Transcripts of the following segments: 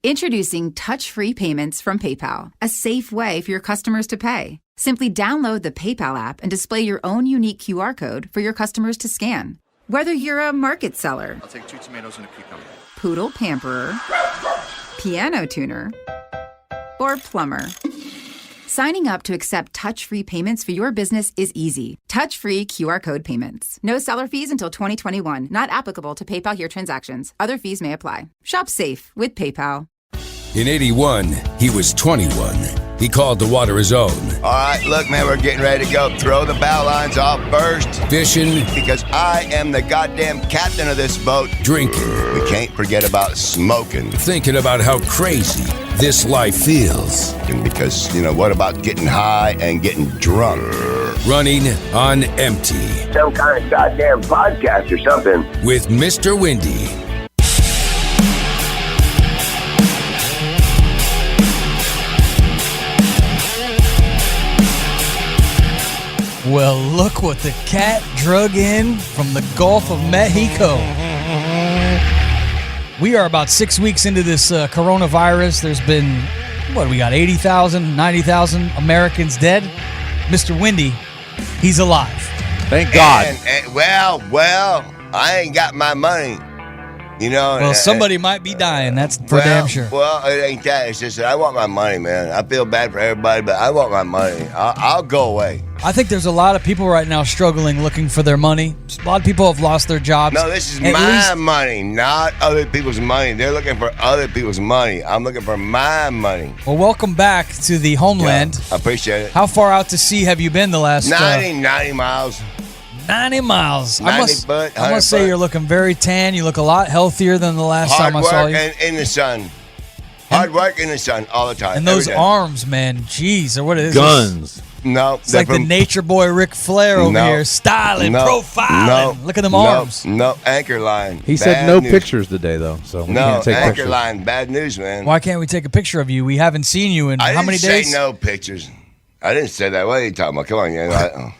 Introducing touch-free payments from PayPal, a safe way for your customers to pay. Simply download the PayPal app and display your own unique QR code for your customers to scan. Whether you're a market seller, I'll take 2 tomatoes and a cucumber, poodle pamperer, piano tuner, or plumber, signing up to accept touch-free payments for your business is easy. Touch-free QR code payments. No seller fees until 2021. Not applicable to PayPal here transactions. Other fees may apply. Shop safe with PayPal. In 81, he was 21. He called the water his own. All right, look, man, we're getting ready to go. Throw the bow lines off first. Fishing. Because I am the goddamn captain of this boat. Drinking. We can't forget about smoking. Thinking about how crazy this life feels. And because, what about getting high and getting drunk? Running on empty. Some kind of goddamn podcast or something. With Mr. Windy. Well, look what the cat drug in from the Gulf of Mexico. We are about 6 weeks into this coronavirus. There's been, we got 80,000, 90,000 Americans dead. Mr. Windy, he's alive. Thank God. And, well, I ain't got my money. Well, somebody might be dying. That's for damn sure. Well, it ain't that. It's just that I want my money, man. I feel bad for everybody, but I want my money. I'll go away. I think there's a lot of people right now struggling, looking for their money. A lot of people have lost their jobs. No, this is my money, not other people's money. They're looking for other people's money. I'm looking for my money. Well, welcome back to the homeland. Yeah, I appreciate it. How far out to sea have you been the last 90 miles. 90 miles. 90 I must say you're looking very tan. You look a lot healthier than the last time I saw you. Hard work and in the sun. Hard work in the sun all the time. And those arms, man. Jeez, or what is Guns. This? No. It's like the nature boy Ric Flair over here. Styling, profiling. Look at them arms. No, anchor line. He said no pictures today, though. So we can't take anchor pictures. line. Bad news, man. Why can't we take a picture of you? We haven't seen you in how many days? I didn't say no pictures. I didn't say that. What are you talking about? Come on,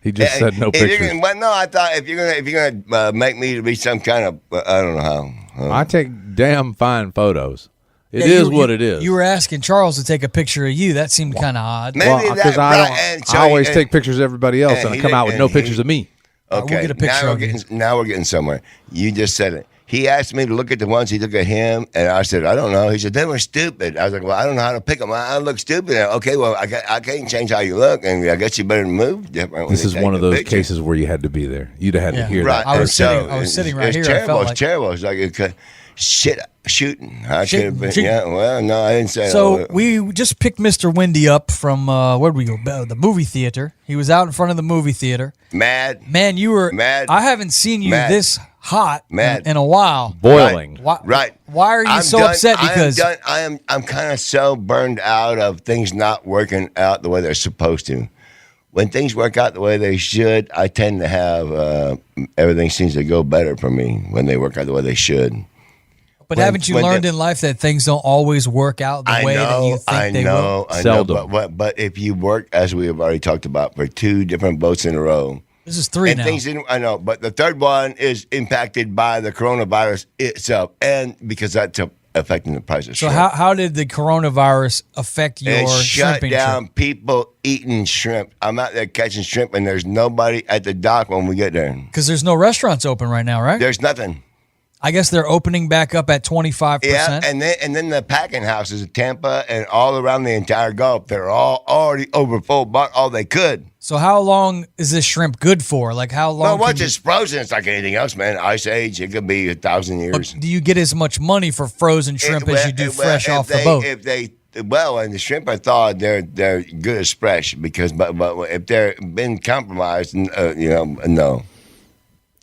He just said no pictures. I thought if you're gonna make me to be some kind of I don't know how. I take damn fine photos. It is what it is. You were asking Charles to take a picture of you. That seemed kind of odd. Maybe because I always take pictures of everybody else, and I come out with no pictures of me. Okay, we'll get a picture of you. Now we're getting somewhere. You just said it. He asked me to look at the ones. He looked at him, and I said, I don't know. He said, they were stupid. I was like, well, I don't know how to pick them. I look stupid. Okay, well, I can't change how you look, and I guess you better move different. This is one of those cases where you had to be there. You'd have had to hear that. I was sitting right here. Terrible. It's terrible. It's like shooting. I should have been. Yeah, well, no, I didn't say that. So we just picked Mr. Windy up from, where did we go? The movie theater. He was out in front of the movie theater. Mad. Man, you were. Mad. I haven't seen you this hot Mad. in a while. Boiling. Right. Why are you so upset? Because I'm kind of so burned out of things not working out the way they're supposed to. When things work out the way they should, I tend to have everything seems to go better for me when they work out the way they should. But haven't you learned in life that things don't always work out the way that you think they will? I Seldom. know. But if you work, as we have already talked about, for 2 different boats in a row. This is 3 now. I know, but the third one is impacted by the coronavirus itself, and because that's affecting the price of shrimp. So how did the coronavirus affect your it shut shrimping down trip? people eating shrimp. I'm out there catching shrimp, and there's nobody at the dock when we get there. Because there's no restaurants open right now, right? There's nothing. I guess they're opening back up at 25%. Yeah, and then the packing houses in Tampa and all around the entire Gulf, they're all already over full, bought all they could. So how long is this shrimp good for? Like how long? Well, once it's frozen, it's like anything else, man. Ice age, it could be 1,000 years. But do you get as much money for frozen shrimp as you do fresh off the boat? And the shrimp are thawed, they're good as fresh because, but if they're been compromised, no.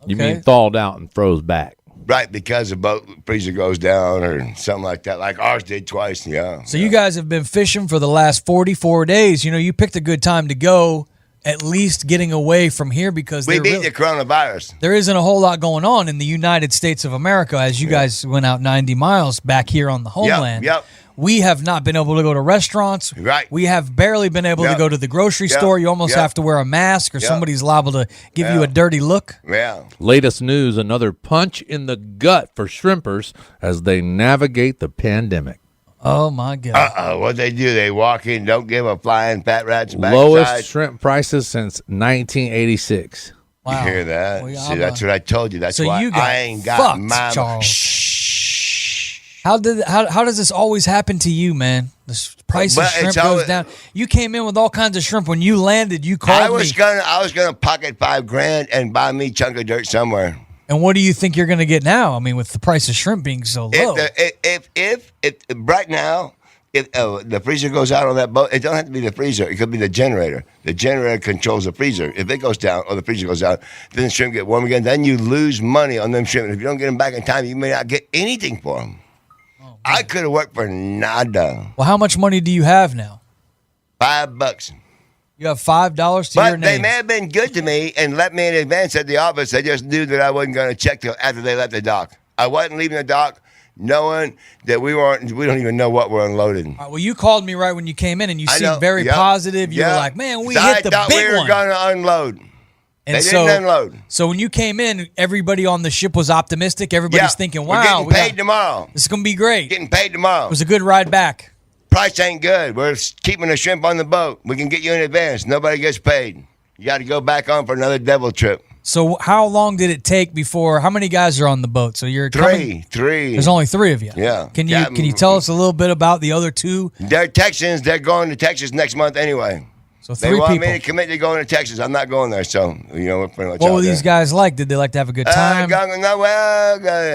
You mean thawed out and froze back? Right, because the boat freezer goes down or something like that, like ours did twice. Yeah. So you guys have been fishing for the last 44 days. You know, you picked a good time to go, at least getting away from here because we beat the coronavirus. There isn't a whole lot going on in the United States of America as you guys went out 90 miles back here on the homeland. Yep. We have not been able to go to restaurants. Right. We have barely been able to go to the grocery store. You almost have to wear a mask or somebody's liable to give you a dirty look. Yeah. Latest news, another punch in the gut for shrimpers as they navigate the pandemic. Oh, my God. What they do, they walk in, don't give a flying fat rat's backside. Lowest shrimp prices since 1986. Wow. You hear that? Well, See, that's what I told you. That's so why you got I ain't got fucked, my Charles. Shh. How does this always happen to you, man? The price of shrimp goes down. You came in with all kinds of shrimp. When you landed, you called me. I was gonna pocket $5,000 and buy me a chunk of dirt somewhere. And what do you think you're going to get now? I mean, with the price of shrimp being so low. If right now, if the freezer goes out on that boat, it don't have to be the freezer. It could be the generator. The generator controls the freezer. If it goes down or the freezer goes out, then the shrimp get warm again. Then you lose money on them shrimp. And if you don't get them back in time, you may not get anything for them. Oh, I could have worked for nada. Well, how much money do you have now? $5. You have $5 to your name. But they may have been good to me and let me in advance at the office. They just knew that I wasn't going to check till after they left the dock. I wasn't leaving the dock knowing that we don't even know what we're unloading. Well, you called me right when you came in, and you seemed very positive. You were like, man, we hit the big one. I thought we were going to unload. And they didn't unload. So when you came in, everybody on the ship was optimistic. Everybody's thinking, wow. We're getting paid tomorrow. This is going to be great. Getting paid tomorrow. It was a good ride back. Price ain't good. We're keeping the shrimp on the boat. We can get you in advance. Nobody gets paid. You got to go back on for another devil trip. So how long did it take before? How many guys are on the boat? So you're three. There's only 3 of you. Yeah. Can you tell us a little bit about the other 2? They're Texans. They're going to Texas next month anyway. So 3 people. They want me to commit to going to Texas. I'm not going there. So we're pretty much. What were these guys like? Did they like to have a good time?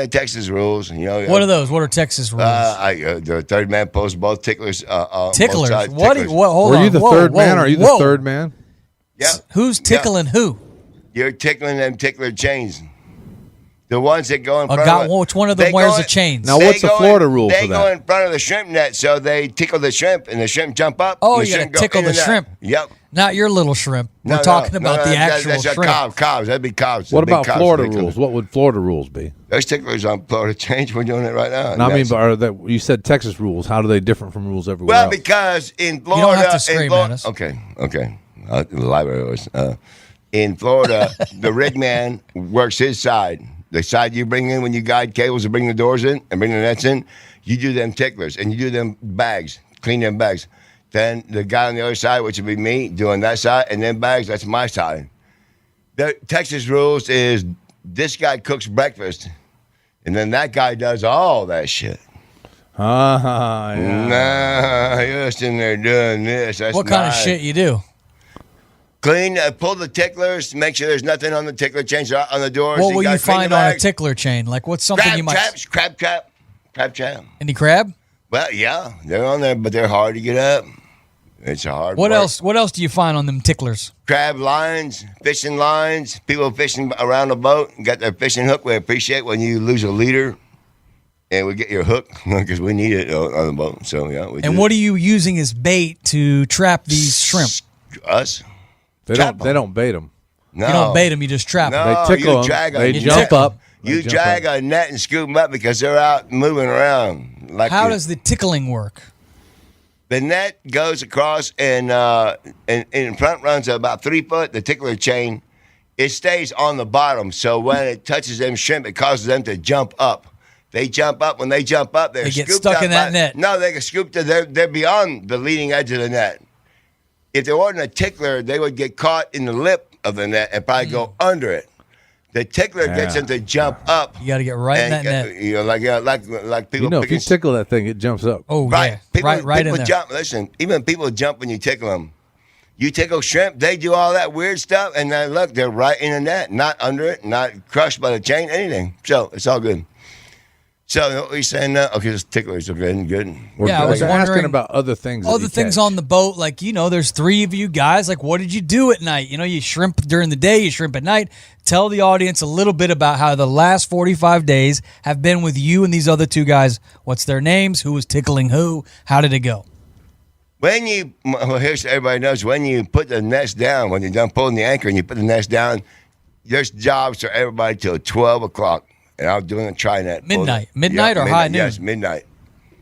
Texas rules. What are those? What are Texas rules? The third man posts both ticklers. Ticklers. Both sides, Ticklers. Hold on. Were you the third man? Or are you the third man? Yeah. Who's tickling who? You're tickling them tickler chains. The ones that go in front of which one of them wears a chain? Now, what's the Florida rule for that? They go in front of the shrimp net, so they tickle the shrimp, and the shrimp jump up. Oh, you got to tickle the shrimp. Yep. Not your little shrimp. We're talking about the actual shrimp. Cobs. That'd be cobs. What about Florida rules? What would Florida rules be? There's ticklers on Florida change. We're doing it right now. No, I mean, but you said Texas rules. How do they differ from rules everywhere else? Well, because in Florida, you don't have to scream at us. Okay. The library was. In Florida, the rig man works his side. The side you bring in when you guide cables to bring the doors in and bring the nets in, you do them ticklers and you do them bags, clean them bags. Then the guy on the other side, which would be me, doing that side, and then bags, that's my side. The Texas rules is this guy cooks breakfast, and then that guy does all that shit. Yeah. Nah, you're just in there doing this. That's what kind of shit you do? Clean, pull the ticklers, make sure there's nothing on the tickler chains on the doors. What will you find on a tickler chain? Like what's something you might... Crab trap. Any crab? Well, yeah, they're on there, but they're hard to get up. It's a hard What work. else? What else do you find on them ticklers? Crab lines, fishing lines, people fishing around the boat, got their fishing hook. We appreciate when you lose a leader and we get your hook because we need it on the boat. So, yeah. What are you using as bait to trap these shrimp? Us. They don't bait them. No. You don't bait them, you just trap them. They tickle them. They jump up. You drag a net and scoop them up because they're out moving around. How does the tickling work? The net goes across and in front runs about 3 foot, the tickler chain. It stays on the bottom. So when it touches them shrimp, it causes them to jump up. They jump up. When they jump up, they get stuck in that net. No, they get scooped. They're beyond the leading edge of the net. If there wasn't a tickler, they would get caught in the lip of the net and probably go under it. The tickler gets them to jump up. You got to get right in that net. Like people. If you tickle that thing, it jumps up. Oh, right. Yeah. Right in there. Jump. Listen, even people jump when you tickle them. You tickle shrimp, they do all that weird stuff, and then look, they're right in the net, not under it, not crushed by the chain, anything. So it's all good. So what are you saying now? Okay, just ticklers are good. I was asking about other things. Other things on the boat, like, there's 3 of you guys. Like, what did you do at night? You shrimp during the day, you shrimp at night. Tell the audience a little bit about how the last 45 days have been with you and these other 2 guys. What's their names? Who was tickling who? How did it go? Here's so everybody knows, when you put the nets down, when you're done pulling the anchor and you put the nets down, there's jobs for everybody till 12 o'clock. And I was doing a tri-net. Midnight or high noon? Yes, midnight.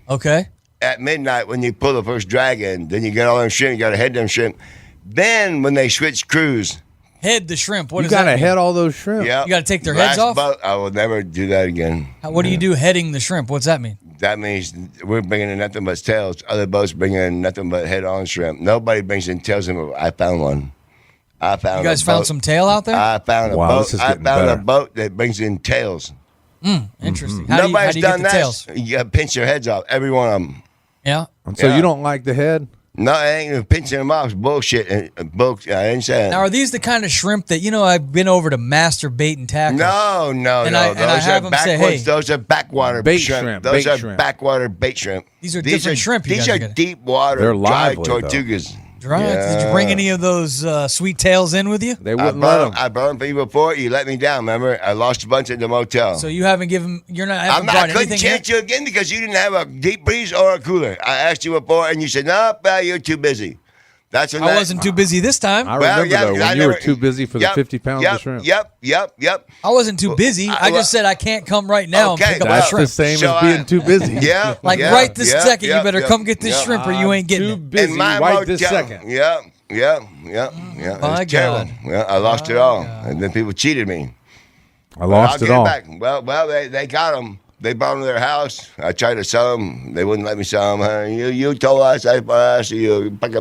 Okay. At midnight, when you pull the first drag in, then you get all them shrimp, you got to head them shrimp. Then when they switch crews, Head the shrimp. What You does that got to mean? head all those shrimp. Yeah. You gotta take their heads off? Boat, I will never do that again. What do you do heading the shrimp? What's that mean? That means we're bringing in nothing but tails. Other boats bring in nothing but head-on shrimp. Nobody brings in tails. I found one. You guys found some tail out there? I found a Wow, boat. this is I getting found better. a boat that brings in tails. Interesting. Mm-hmm. How do Nobody's you done get the that. tails? You gotta pinch their heads off, every one of them. Yeah. So Yeah. you don't like the head? No, I ain't even pinching them off. It's bullshit. I ain't saying. Now, are these the kind of shrimp that, I've been over to Master Bait and Tackle? No. And I Those have are them say, backwards. hey. Those are backwater Bait shrimp. shrimp, Those bait are shrimp. backwater bait shrimp. These are different shrimp you These guys are are getting. deep water, They're dry lively, though. tortugas. Right. Did you bring any of those sweet tails in with you? They wouldn't let them. I brought them for you before. You let me down, remember? I lost a bunch at the motel. So you haven't I couldn't chance you again because you didn't have a deep breeze or a cooler. I asked you before, and you said, no, pal, you're too busy. That's when I wasn't too busy this time. I remember, though, when you were too busy for the 50 pounds yep, of shrimp. Yep. I wasn't too busy. I just said I can't come right now and Okay, pick up That's a the shrimp. same So as being too busy. Yeah. Like yeah, right this yeah, second, yeah, you better yeah, come get this yeah. shrimp or you ain't getting Too it. busy In my right this motel. second. Yeah. My It's terrible. God. Yeah, I lost it all. And then people cheated me. I lost I'll it get all. back. Well, they got them. They brought them to their house. I tried to sell them. They wouldn't let me sell them. You told us, I asked you. What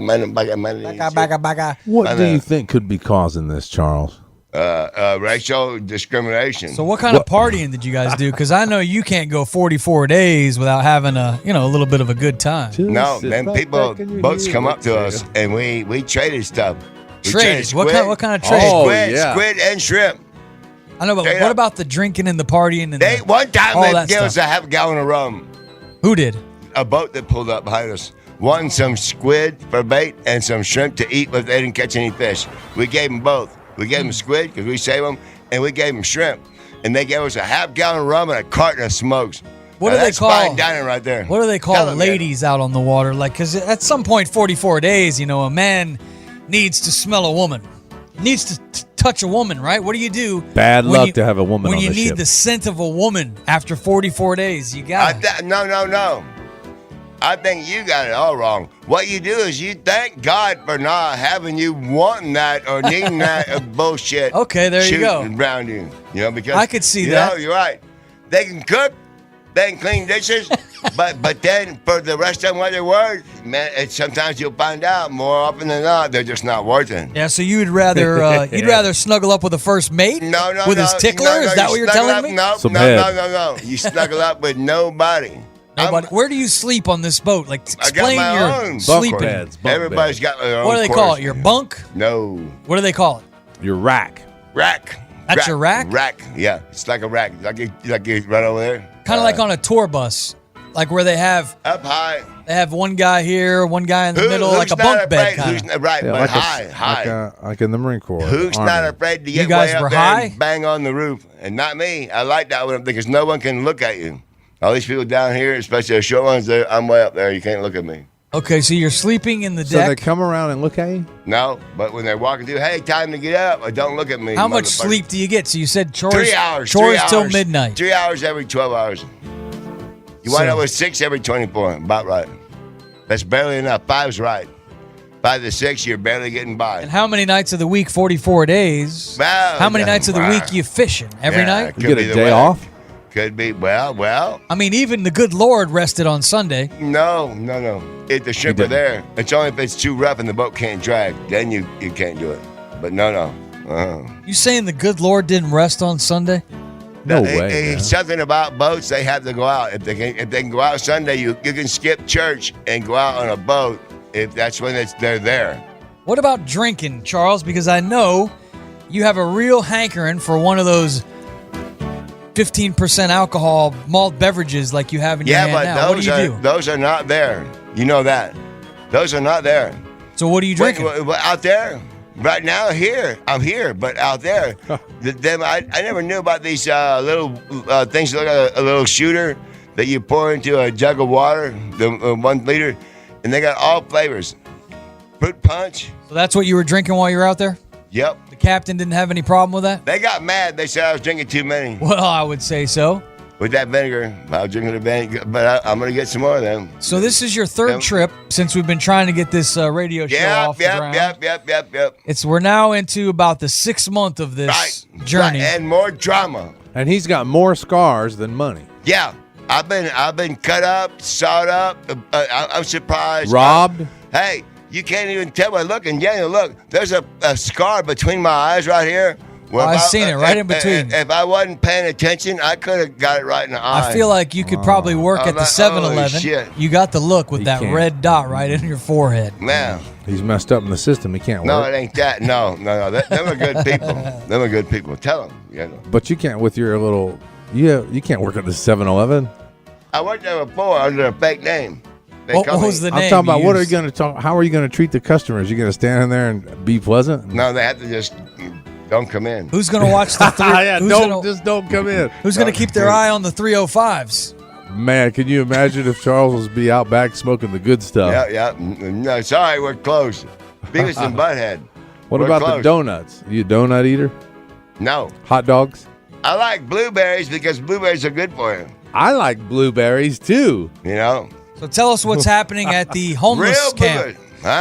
do you think could be causing this, Charles? Racial discrimination. So what kind of partying did you guys do? Because I know you can't go 44 days without having a little bit of a good time. No, then boats come up to us, and we traded stuff. We Traded? What squid, kind of trade? Oh, yeah. Squid and shrimp. I know, but Straight what up. about the drinking and the partying and One time all they that gave us a stuff? half a gallon of rum. Who did? A boat that pulled up behind us. Wanting some squid for bait and some shrimp to eat, but they didn't catch any fish. We gave them both. We gave them squid because we save them, and we gave them shrimp. And they gave us a half gallon of rum and a carton of smokes. What Now, do they that's call? fine dining right there? What do they Tell call them, man. ladies out on the water? Like, because at some point, 44 days, a man needs to smell a woman, needs to touch a woman, right? What do you do? Bad when luck you- to have a woman when on you the need ship. the scent of a woman after 44 days. You got it. No. I think you got it all wrong. What you do is you thank God for not having you wanting that or needing that bullshit. Okay, there you go. shooting around you. Because I could see you that. know, you're right. They can cook, they can clean dishes, but then for the rest of them, what they were, man, sometimes you'll find out more often than not they're just not worth it. Yeah, so you'd rather snuggle up with a first mate? No. With his tickler? No, Is that what you're snuggle telling up, me? No. Some head. You snuggle up with nobody. Nobody. Where do you sleep on this boat? Like, I got explain my your own sleeping. Bunk beds, bunk Everybody's beds. got their own What do they call quarters. it? Your bunk? No. What do they call it? Your rack. Rack. That's your rack? Rack. Yeah, it's like a rack. Like you right over there. Kind of like on a tour bus, like where they have Up high. one guy here, one guy in the middle, like a bunk bed kind of. Right, Yeah, but like high. like in the Marine Corps. Who's Army. not afraid to You get guys way were up there high? and bang on the roof? And not me. I like that one because no one can look at you. All these people down here, especially the short ones, I'm way up there. You can't look at me. Okay, so you're sleeping in the So they deck. come around and look at you? No, but when they're walking through, hey, time to get up. Or don't look at me. How much motherfucker. sleep do you get? So you said chores. 3 hours. Chores 3 till hours. midnight. 3 hours every 12 hours. You wind up with 6 every 24. About right. That's barely enough. 5's right. 5 to 6, you're barely getting by. And how many nights of the week? 44 days. Well, How many yeah, nights of the wow. week you fishing? Every Yeah, night? it You could get be a the day weather. off? Could be. Well. I mean, even the good Lord rested on Sunday. No. If the shrimp are didn't. there, it's only if it's too rough and the boat can't drag. Then you can't do it. But no. You saying the good Lord didn't rest on Sunday? No It- way. man. It's something about boats. They have to go out. If they can go out Sunday, you can skip church and go out on a boat if that's when they're there. What about drinking, Charles? Because I know you have a real hankering for one of those 15% alcohol malt beverages like you have in your Yeah, hand but now. What do you do? those are not there. You know that. Those are not there. So what are you drinking? Wait, out there, right now, I'm here, but out there, I never knew about these little things that look like a little shooter that you pour into a jug of water, the 1 liter, and they got all flavors. Fruit punch. So that's what you were drinking while you were out there? Yep. The captain didn't have any problem with that? They got mad. They said I was drinking too many. Well, I would say so. with that vinegar. I'll drink the vinegar, but I'm going to get some more of them. So this is your third trip since we've been trying to get this radio show off the ground. Yep. We're now into about the 6th month of this journey. Right. And more drama. And he's got more scars than money. Yeah. I've been cut up, sawed up. I'm surprised. Robbed? Hey, you can't even tell by looking. Yeah, look, there's a scar between my eyes right here. Well, I've seen it right in between. If I wasn't paying attention, I could have got it right in the eye. I feel like you could probably work at the 7-Eleven. You got the look with that red dot right in your forehead. Man. He's messed up in the system. He can't work. No, it ain't that. No. Them are good people. Them are good people. Tell them. You know. But you can't with your little... You can't work at the 7-Eleven. I worked there before under a fake name. What was the name? I'm talking about what are you going to talk? How are you going to treat the customers? You going to stand in there and be pleasant? No, they have to just don't come in. Who's going to watch the just don't come in. Who's going to keep their eye on the 305s? Man, can you imagine if Charles was be out back smoking the good stuff? Yeah. No, sorry, we're closed. Beavis and Butthead. What about the donuts? Are you a donut eater? No. Hot dogs? I like blueberries because blueberries are good for you. I like blueberries too. You know. So tell us what's happening at the homeless camp.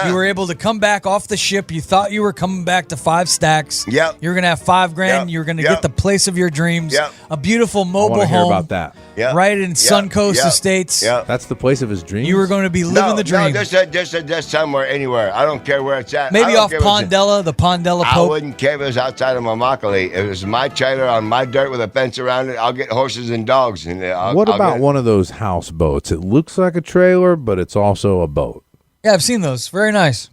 You were able to come back off the ship. You thought you were coming back to 5 stacks. Yep. You were going to have $5,000. Yep. You were going to get the place of your dreams. Yep. A beautiful mobile I want to hear home. about that. Yep. Right in Suncoast Estates. Yep. That's the place of his dreams? You were going to be living the dream. No, just somewhere, anywhere. I don't care where it's at. Maybe off Pondella, the Pondella Pope. I wouldn't care if it was outside of Mammakali. If it was my trailer on my dirt with a fence around it, I'll get horses and dogs. And what about one of those houseboats? It looks like a trailer, but it's also a boat. Yeah, I've seen those. Very nice.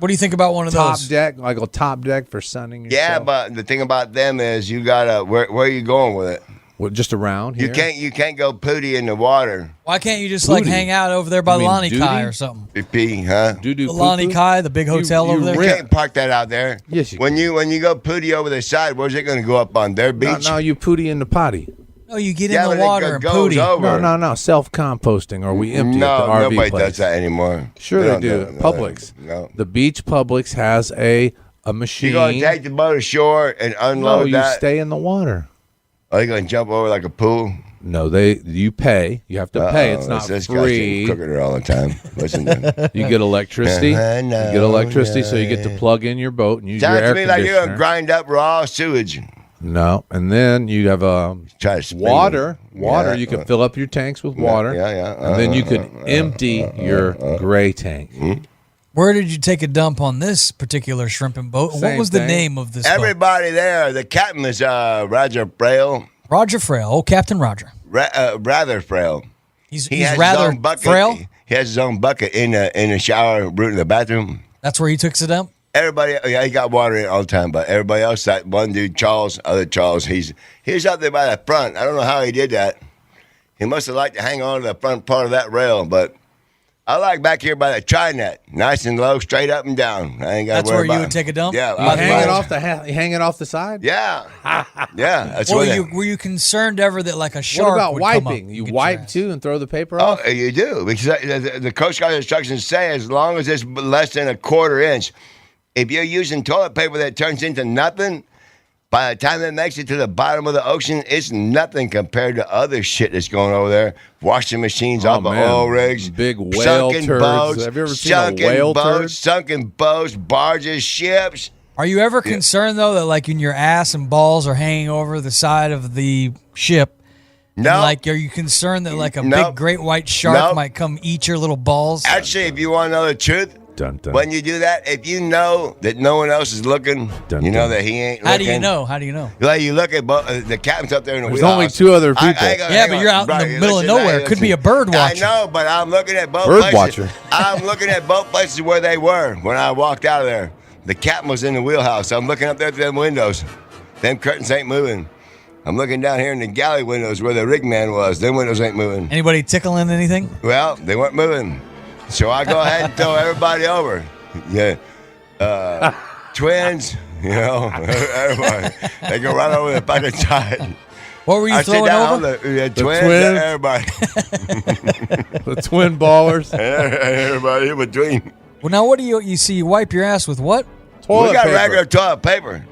What do you think about one of those? Top deck, like a top deck for sunning yourself? Yeah, but the thing about them is you gotta where are you going with it? Well, just around here? You can't go pooty in the water. Why can't you just like hang out over there by Lani Kai or something? Pee, huh? Lani Kai, the big hotel over there. You can't park that out there. Yes, you can. When you go pooty over the side, where's it going to go up on their beach? No, you pooty in the potty. No, you get in the water and pooty. No, self-composting, or we empty at the RV nobody place. Does that anymore. Sure they do. Publix. No. The beach Publix has a machine. You're going to take the boat ashore and unload that? No, you stay in the water. Are you going to jump over like a pool? No, you pay. You have to pay. It's not free. Cooking her all the time. Listen to him. You get electricity. You get electricity, so you get to plug in your boat and use your air conditioner. Sounds to me like you're going to grind up raw sewage. No, and then you have water. Yeah, you can fill up your tanks with water. Yeah. And then you could empty your gray tank. Where did you take a dump on this particular shrimpin' boat? What was the name of this boat? Everybody there. The captain is Roger Frail. Roger Frail. Oh, Captain Roger. Rather frail. He's rather frail? He has his own bucket in the shower room in the bathroom. That's where he took the dump? Everybody, he got water in all the time, but everybody else, that one dude, other Charles, he's up there by the front. I don't know how he did that. He must have liked to hang on to the front part of that rail, but I like back here by the tri-net, nice and low, straight up and down. I ain't got to worry about it. That's where you would take a dump? Yeah. You hang it off the side? Yeah. That's were you concerned ever that like a shark would come up? What about wiping? You wipe too and throw the paper off? Oh, you do. Because the Coast Guard instructions say as long as it's less than a quarter inch, if you're using toilet paper that turns into nothing, by the time it makes it to the bottom of the ocean, it's nothing compared to other shit that's going over there. Washing machines off of oil rigs. Big whale turds. Boats, Have you ever seen a whale turd? Sunken boats, barges, ships. Are you ever concerned, though, that like when your ass and balls are hanging over the side of the ship? No. Like, are you concerned that like a big great white shark might come eat your little balls? Actually, if you want to know the truth, when you do that, if you know that no one else is looking, you know that he ain't looking. How do you know? How do you know? Like you look at the captain's up there in the wheelhouse. There's only 2 other people. But you're out in the middle of nowhere. It could be a bird watcher. I know, but I'm looking at both places. I'm looking at both places where they were when I walked out of there. The captain was in the wheelhouse. I'm looking up there through them windows. Them curtains ain't moving. I'm looking down here in the galley windows where the rig man was. Them windows ain't moving. Anybody tickling anything? Well, they weren't moving. So I go ahead and throw everybody over. Yeah. Twins, everybody. They go right over the fucking side. What were you throwing over? The twins, everybody. The twin ballers. Everybody in between. Well, now what do you see? You wipe your ass with what? We got regular toilet paper.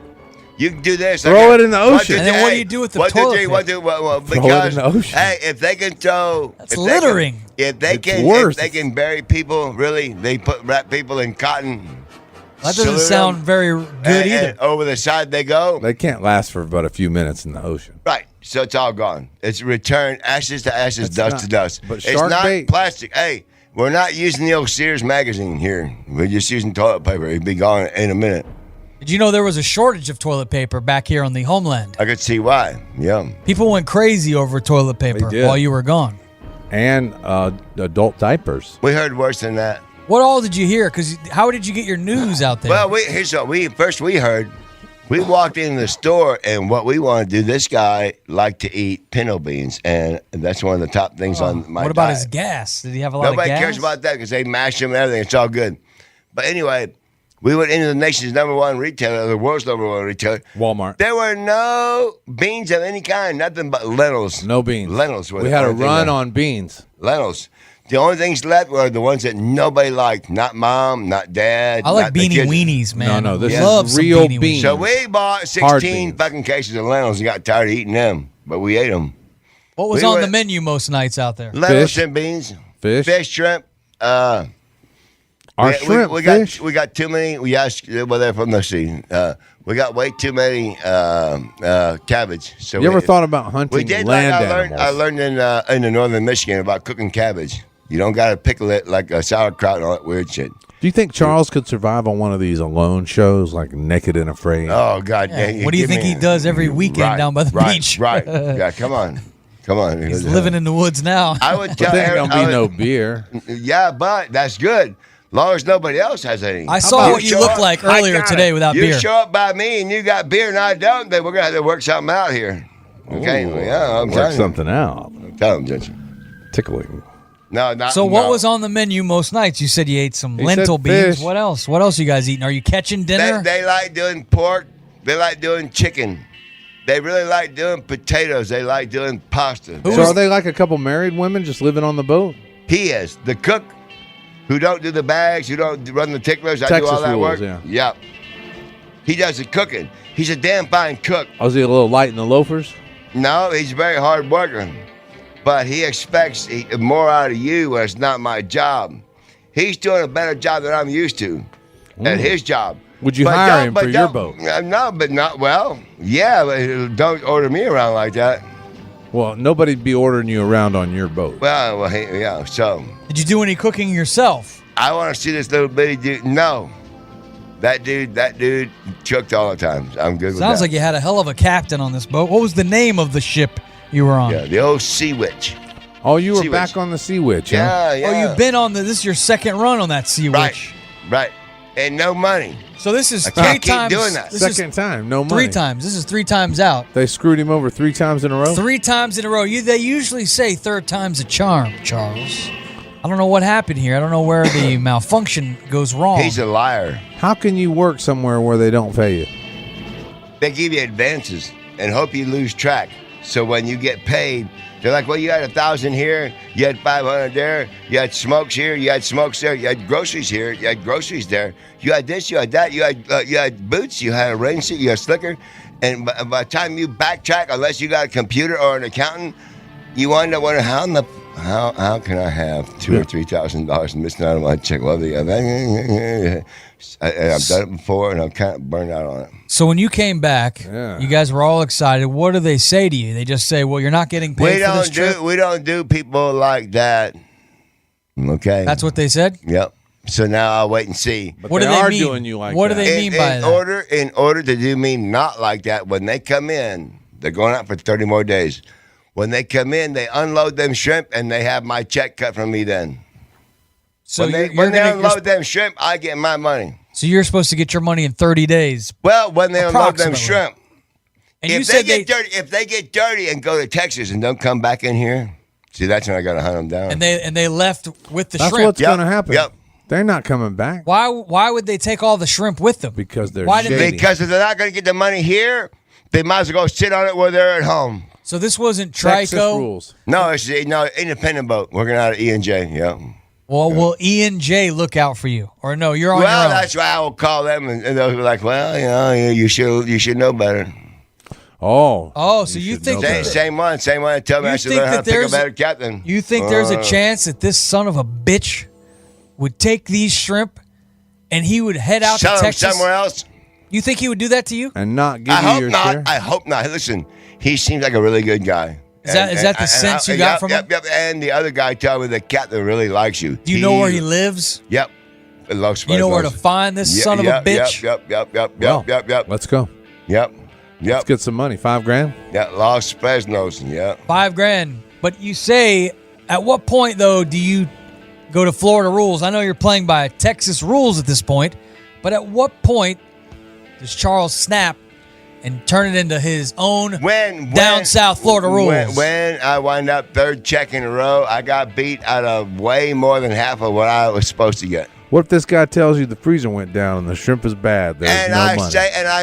You can do this. Throw it in the ocean. And then what do you do with the toilet paper? Throw it because in the ocean. hey, if they can throw, That's littering. If they can bury people, really, they wrap people in cotton. That doesn't sound very good either. And over the side they go. They can't last for but a few minutes in the ocean. Right. So it's all gone. It's returned ashes to ashes, dust to dust. But it's not bait. plastic. Hey, we're not using the old Sears magazine here. We're just using toilet paper. It'd be gone in a minute. Did you know there was a shortage of toilet paper back here on the homeland? I could see why. Yeah. People went crazy over toilet paper did. while you were gone. And adult diapers. We heard worse than that. What all did you hear? Because how did you get your news out there? Well, here's what we heard. We walked into the store, and what we want to do, this guy liked to eat pinto beans, and that's one of the top things on my What about diet. his gas? Did he have a lot of Nobody gas? cares about that because they mash them and everything. It's all good. But anyway, we went into the nation's #1 retailer, the world's #1 retailer. Walmart. There were no beans of any kind, nothing but lentils. No beans. Lentils. We had a run on beans. Lentils. The only things left were the ones that nobody liked. Not mom, not dad. I like not the beanie kids. weenies, man. No, this Love is some real beanie beans. So we bought Hard 16 beans. fucking cases of lentils and got tired of eating them, but we ate them. What was We on went- the menu most nights out there? Lentils Fish. and beans. Fish. Shrimp. Our we shrimp got fish. we got too many. We asked well, they're from the sea. We got way too many cabbage. So You ever thought about hunting we did land like animals? I learned in the northern Michigan about cooking cabbage. You don't got to pickle it like a sauerkraut and all that weird shit. Do you think Charles could survive on one of these alone shows, like Naked and Afraid? Oh God! Yeah, what do you think he does every weekend down by the beach? Right? Yeah, come on. He's living in the woods now. I would But tell there ain't Eric, gonna be no beer. Yeah, but that's good. Long as nobody else has any. I saw what you show looked up- like I earlier got today it. without You beer. show up by me and you got beer and I don't, then we're gonna have to work something out here. Okay? Ooh, Yeah, I'm work telling you. something out. Tell him, don't you? Tickling. No, not. So what no. was on the menu most nights? You said you ate some He lentil said beans. fish. What else? What else you guys eating? Are you catching dinner? They like doing pork. They like doing chicken. They really like doing potatoes. They like doing pasta. So are they like a couple married women just living on the boat? He is the cook who don't do the bags, who don't run the ticklers. I do Texas all that rules, work. yeah. Yep. He does the cooking. He's a damn fine cook. Was he a little light in the loafers? No, he's very hard working, but he expects more out of you when it's not my job. He's doing a better job than I'm used to at his job. Would you But hire don't- him but for your don't- boat? No, but not well. Yeah, but don't order me around like that. Well, nobody'd be ordering you around on your boat. Well, yeah. So Did you do any cooking yourself? I want to see this little bitty dude. No, that dude cooked all the time. I'm good with that. Sounds like you had a hell of a captain on this boat. What was the name of the ship you were on? Yeah, the old Sea Witch. Oh, you were Sea back Witch. on the Sea Witch, huh? Yeah, yeah. Oh, you've been on this is your second run on that Sea right, Witch. right, and no money. So this is I three can't keep times. doing that. This is Second time, no money. 3 times. This is 3 times out. They screwed him over 3 times in a row? 3 times in a row. They usually say third time's a charm, Charles. I don't know what happened here. I don't know where the malfunction goes wrong. He's a liar. How can you work somewhere where they don't pay you? They give you advances and hope you lose track. So when you get paid, they're like, well, you had 1,000 here, you had 500 there, you had smokes here, you had smokes there, you had groceries here, you had groceries there, you had this, you had that, you had boots, you had a rain suit, you had a slicker, and by the time you backtrack, unless you got a computer or an accountant, you wind up wondering how can I have $2,000 or $3,000 missing out of my check? Well, I've done it before, and I'm kind of burned out on it. So when you came back, you guys were all excited. What do they say to you? They just say, "Well, you're not getting paid for this trip." We don't do people like that. Okay. That's what they said. Yep. So now I'll wait and see. But What they do they are mean? doing you like What that. do they mean by that? In order to do me not like that, when they come in, they're going out for 30 more days. When they come in, they unload them shrimp, and they have my check cut from me then. So when they unload them shrimp, I get my money. So you're supposed to get your money in 30 days. Well, when they unload them Approximately. shrimp. And you If said they get dirty and go to Texas and don't come back in here, see, that's when I got to hunt them down. and they left with the That's shrimp. what's going to happen. Yep. They're not coming back Why would they take all the shrimp with them? because they're Why didn't shady. Because if they're not going to get the money here, they might as well go sit on it where they're at home. So this wasn't Texas Trico. rules. No, it's independent boat. Working out of E&J. Yeah. Well, will E and J look out for you? Or no, you're on Well, your own? that's why I will call them, and they'll be like, well, you should know better. Oh, so you should think know that, better. Same one. Tell me You I should think learn how that to pick a there's- better captain. you think there's a chance that this son of a bitch would take these shrimp and he would head out Sell to them Texas? somewhere else? You think he would do that to you? And not give I you hope your not. share? I hope not. Listen, he seems like a really good guy. Is that the sense you got from him? Yep. And the other guy told me the captain really likes you. Do you know where he lives? Yep. Los You know where to Fresnos. find this son of a bitch? Well, Yep. Let's go. Yep. Let's get some money. $5,000. Yeah, Los Fresnos. Yep. $5,000. But you say, at what point though do you go to Florida rules? I know you're playing by Texas rules at this point, but at what point does Charles snap and turn it into his own down south Florida rules? When I wind up third check in a row, I got beat out of way more than half of what I was supposed to get. What if this guy tells you the freezer went down and the shrimp is bad? There's And no I money.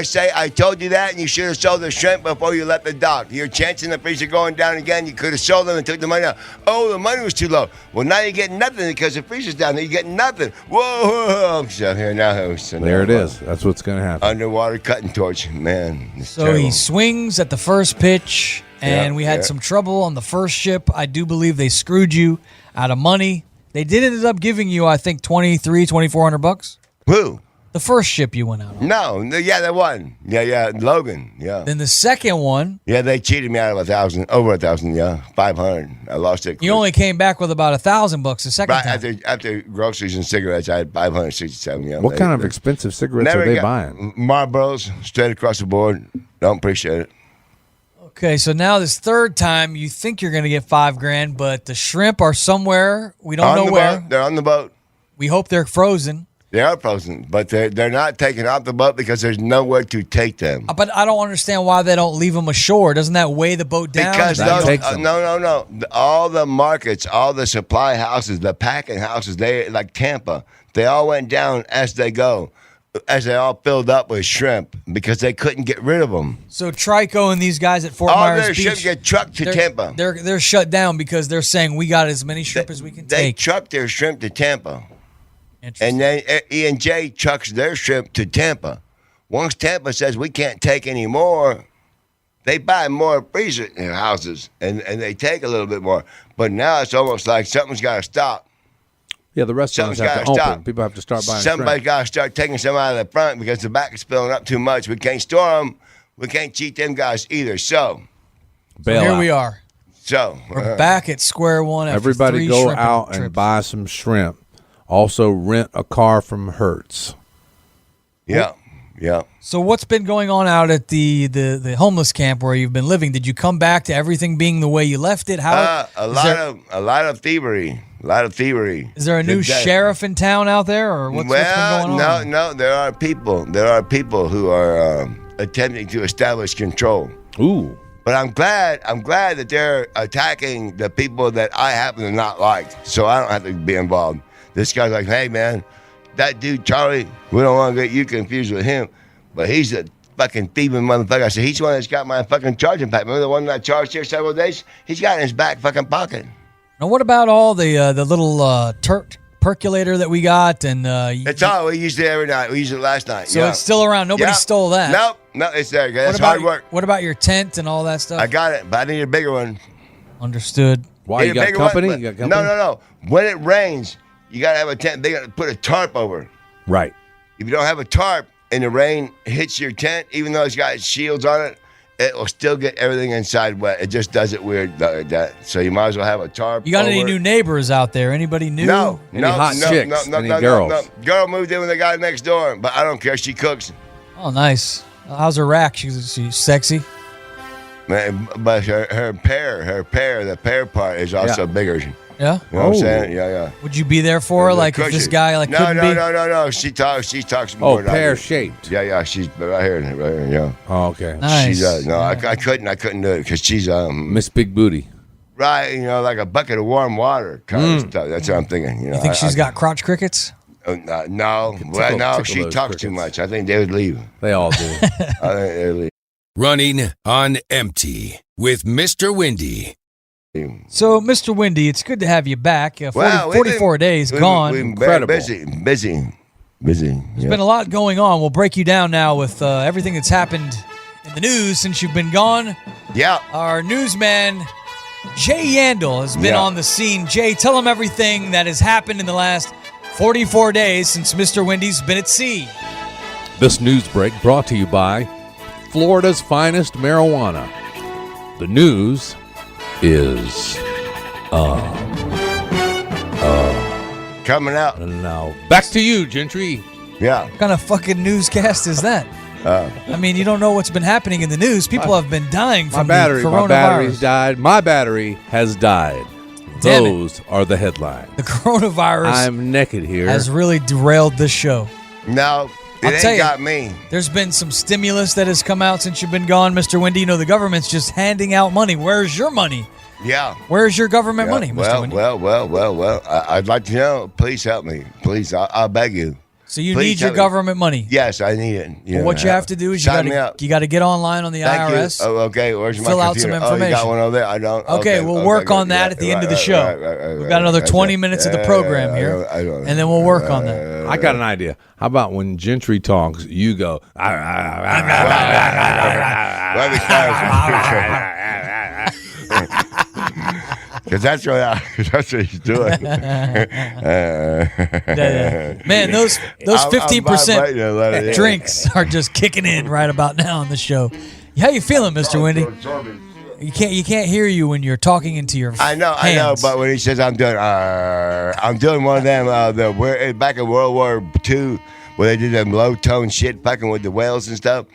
say, I told you that, and you should have sold the shrimp before you left the dock. You're chancing the freezer going down again. You could have sold them and took the money out. Oh, the money was too low. Well, now you're getting nothing because the freezer's down there. You're getting nothing. Whoa. So here now. So There it now, is. That's what's going to happen. Underwater cutting torch, man. It's So terrible. he swings at the first pitch, and we had some trouble on the first ship. I do believe they screwed you out of money. They did end up giving you, I think, $2,400. Who? The first ship you went out on. No, yeah, that one. Yeah, Logan. Yeah. Then the second one, Yeah, they cheated me out of over 1,000. Yeah, 500. I lost it. you only came back with about $1,000 the second right time. after groceries and cigarettes. I had 567. Yeah. What kind of expensive cigarettes are they buying? Marlboros, straight across the board. Don't appreciate it. Okay, so now this third time, you think you're going to get $5,000, but the shrimp are somewhere. We don't know where. They're on the boat. We hope they're frozen. They are frozen, but they're not taken off the boat because there's nowhere to take them. But I don't understand why they don't leave them ashore. Doesn't that weigh the boat down? Because That those, takes them. no. All the markets, all the supply houses, the packing houses, they like Tampa, they all went down as they go, as they all filled up with shrimp because they couldn't get rid of them. So Trico and these guys at Fort All Myers their Beach, shrimp get trucked to Tampa. They're shut down because they're saying we got as many shrimp as we can They take. truck their shrimp to Tampa. Interesting. And then E&J trucks their shrimp to Tampa. Once Tampa says we can't take any more, they buy more freezer houses and they take a little bit more. But now it's almost like something's got to stop. Yeah, the restaurants have to Something's gotta open. stop. People have to start buying Somebody's shrimp. got to start taking some out of the front because the back is filling up too much. We can't store them. We can't cheat them guys either. So Bail Here out. we are. We're back at square one. After Everybody three go shrimp out and trips. buy some shrimp. Also, rent a car from Hertz. Yeah. So what's been going on out at the homeless camp where you've been living? Did you come back to everything being the way you left it? How A lot of thievery. A lot of thievery. is there a new sheriff in town out there, or what's been going on? No. There are people who are attempting to establish control. Ooh. But I'm glad that they're attacking the people that I happen to not like, so I don't have to be involved. This guy's like, hey man, that dude Charlie, we don't want to get you confused with him, but he's a fucking thieving motherfucker. I said, he's the one that's got my fucking charging pack. Remember the one that I charged here several days? He's got it in his back fucking pocket. Now, what about all the little percolator that we got? And That's all. We used it every night. We used it last night. so yeah. it's still around. Nobody Yeah. stole that. No, it's there. That's What about hard work. What about your tent and all that stuff? I got it, but I need a bigger one. Understood. Why, Need you a got bigger company? one, You got but- company? No. When it rains, you got to have a tent. They got to put a tarp over it. Right. If you don't have a tarp and the rain hits your tent, even though it's got shields on it, it will still get everything inside wet. It just does it weird. So you might as well have a tarp. You got any over new it. neighbors out there? Anybody new? No. Any hot chicks? Any girls? Girl moved in with the guy next door, but I don't care. She cooks. Oh, nice. How's her rack? She's sexy. Man, but her pear, the pear part is also Yeah. bigger. You Yeah. know what I'm Oh. saying? Yeah. Would you be there for her? The Like if this cushion. guy couldn't be? No. She talks Oh, more. than I do. pear-shaped. Yeah. She's right here. Yeah. Oh, okay. Nice. She's I couldn't do it because she's Miss Big Booty. right. Like a bucket of warm water kind of stuff. That's what I'm thinking. You think she's got crotch crickets? No. Well, no. tickle She those talks too crickets. much. I think they would leave. They all do. I think they would leave. Running on empty with Mr. Windy. So, Mr. Windy, it's good to have you back. 44 days gone. We've been very busy. There's been a lot going on. We'll break you down now with everything that's happened in the news since you've been gone. Yeah. Our newsman, Jay Yandel, has been on the scene. Jay, tell him everything that has happened in the last 44 days since Mr. Windy's been at sea. This news break brought to you by Florida's finest marijuana. The news is coming out. now back to you, Gentry. Yeah. What kind of fucking newscast is that? I mean, you don't know what's been happening in the news. People have been dying from the coronavirus. My battery's died. My battery has died. Damn it. Those are the headlines. The coronavirus I'm naked here. has really derailed this show. No, I'll it tell ain't you, got me. There's been some stimulus that has come out since you've been gone, Mr. Windy. You know, the government's just handing out money. Where's your money? Yeah. Where's your government money, Mr. Windy? Well. I'd like to know. Please help me. Please, I'll beg you. So you Please need your tell me. government money. Yes, I need it. Well, what you have to do is you Sign me up. got to get online on the Thank IRS. you. Oh, okay. Where's my Fill out some computer? Oh, you information. got one over there? I don't. Okay, we'll work on that at the end of the show. We've got another 20 minutes of the program here, and then we'll work on that. I got an idea. How about when Gentry talks, you go. Because that's what he's doing. Man, those 15% I'm drinks are just kicking in right about now on the show. How you feeling, Mr. Windy? You can't hear you when you're talking into your I know, but when he says I'm doing one of them, back in World War II, where they did them low tone shit, fucking with the whales and stuff.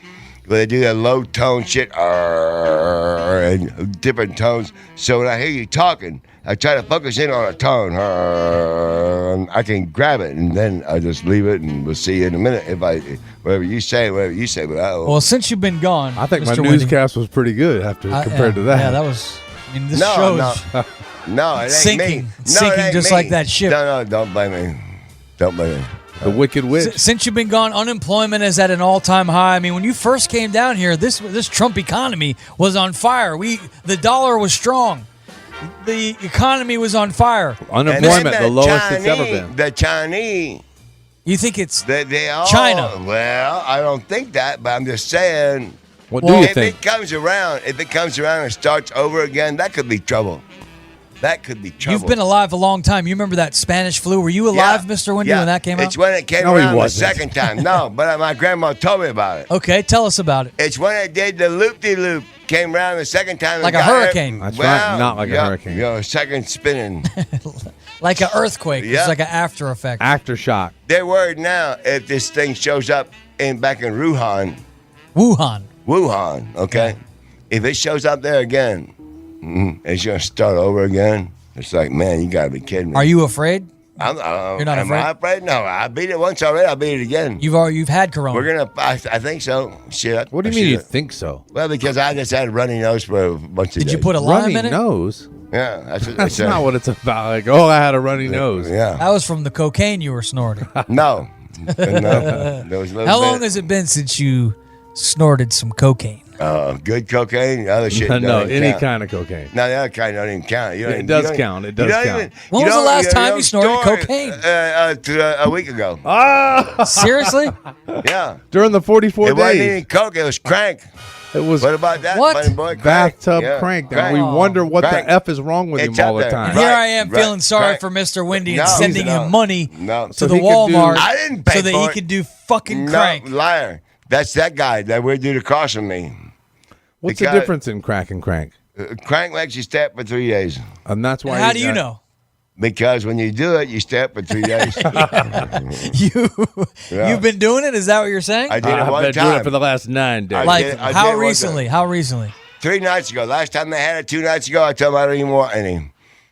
Where they do that low tone shit and different tones. So when I hear you talking, I try to focus in on a tone. I can grab it and then I just leave it, and we'll see you in a minute. Whatever you say. But Well, since you've been gone, I think Mr. my newscast was pretty good compared to that. Yeah, that was. I mean, this show is no, it ain't sinking, me. sinking it ain't just me. like that ship. No, don't blame me. Don't blame me. The Wicked Witch. Since you've been gone, unemployment is at an all-time high. I mean, when you first came down here, this Trump economy was on fire. The dollar was strong. The economy was on fire. Unemployment, the lowest it's ever been. The Chinese. You think it's they all, China? Well, I don't think that, but I'm just saying. What do you if think? If it comes around and starts over again, that could be trouble. That could be trouble. You've been alive a long time. You remember that Spanish flu? Were you alive, Mr. Windy, when that came out? It's when it came around the second time. No, but my grandma told me about it. Okay, tell us about it. It's when it did the loop-de-loop, came around the second time. Like a hurricane. That's right, not like a hurricane. Second spinning. Like an earthquake. Yeah. It's like an after effect. Aftershock. They're worried now if this thing shows up back in Wuhan, okay? If it shows up there again, it's going to start over again. It's like, man, you got to be kidding me. Are you afraid? You're not am afraid? I afraid? No, I beat it once already. I'll beat it again. You've had corona. We're going to, I think so. Shit. What do you mean you think so? Well, because I just had a runny nose for a bunch of days. Did you put a lime in Runny it? nose? Yeah, that's what they That's said. not what it's about. Like, I had a runny nose. Yeah. That was from the cocaine you were snorting. No. There was a little How long bit. has it been since you snorted some cocaine? Good cocaine, other shit. No, don't even any count. kind of cocaine. No, the other kind don't even count. It does count. It does count. When was the last time you snorted cocaine? A week ago. Seriously? Yeah. During the 44 It wasn't days. even coke. It was crank. It was What about that? What? Buddy boy? Crank. bathtub Yeah, crank. crank. We wonder what Crank. the F is wrong with It's him all up the there. time. And here I am Right, feeling sorry right. for Mr. Windy No, and sending no. him money No. to So the he could do- Walmart I didn't pay so that for he it. could do fucking No, crank. liar. That's that guy that would do the cross from me. What's the Because- difference in crack and crank? Crank makes you step for 3 days. And that's why. How do you know? Because when you do it, you step for 3 days. You've been doing it? Is that what you're saying? I did it I've one been time. doing it for the last 9 days. Like did- I did how one recently? How recently? 3 nights ago. Last time they had it 2 nights ago, I told them I don't even want any.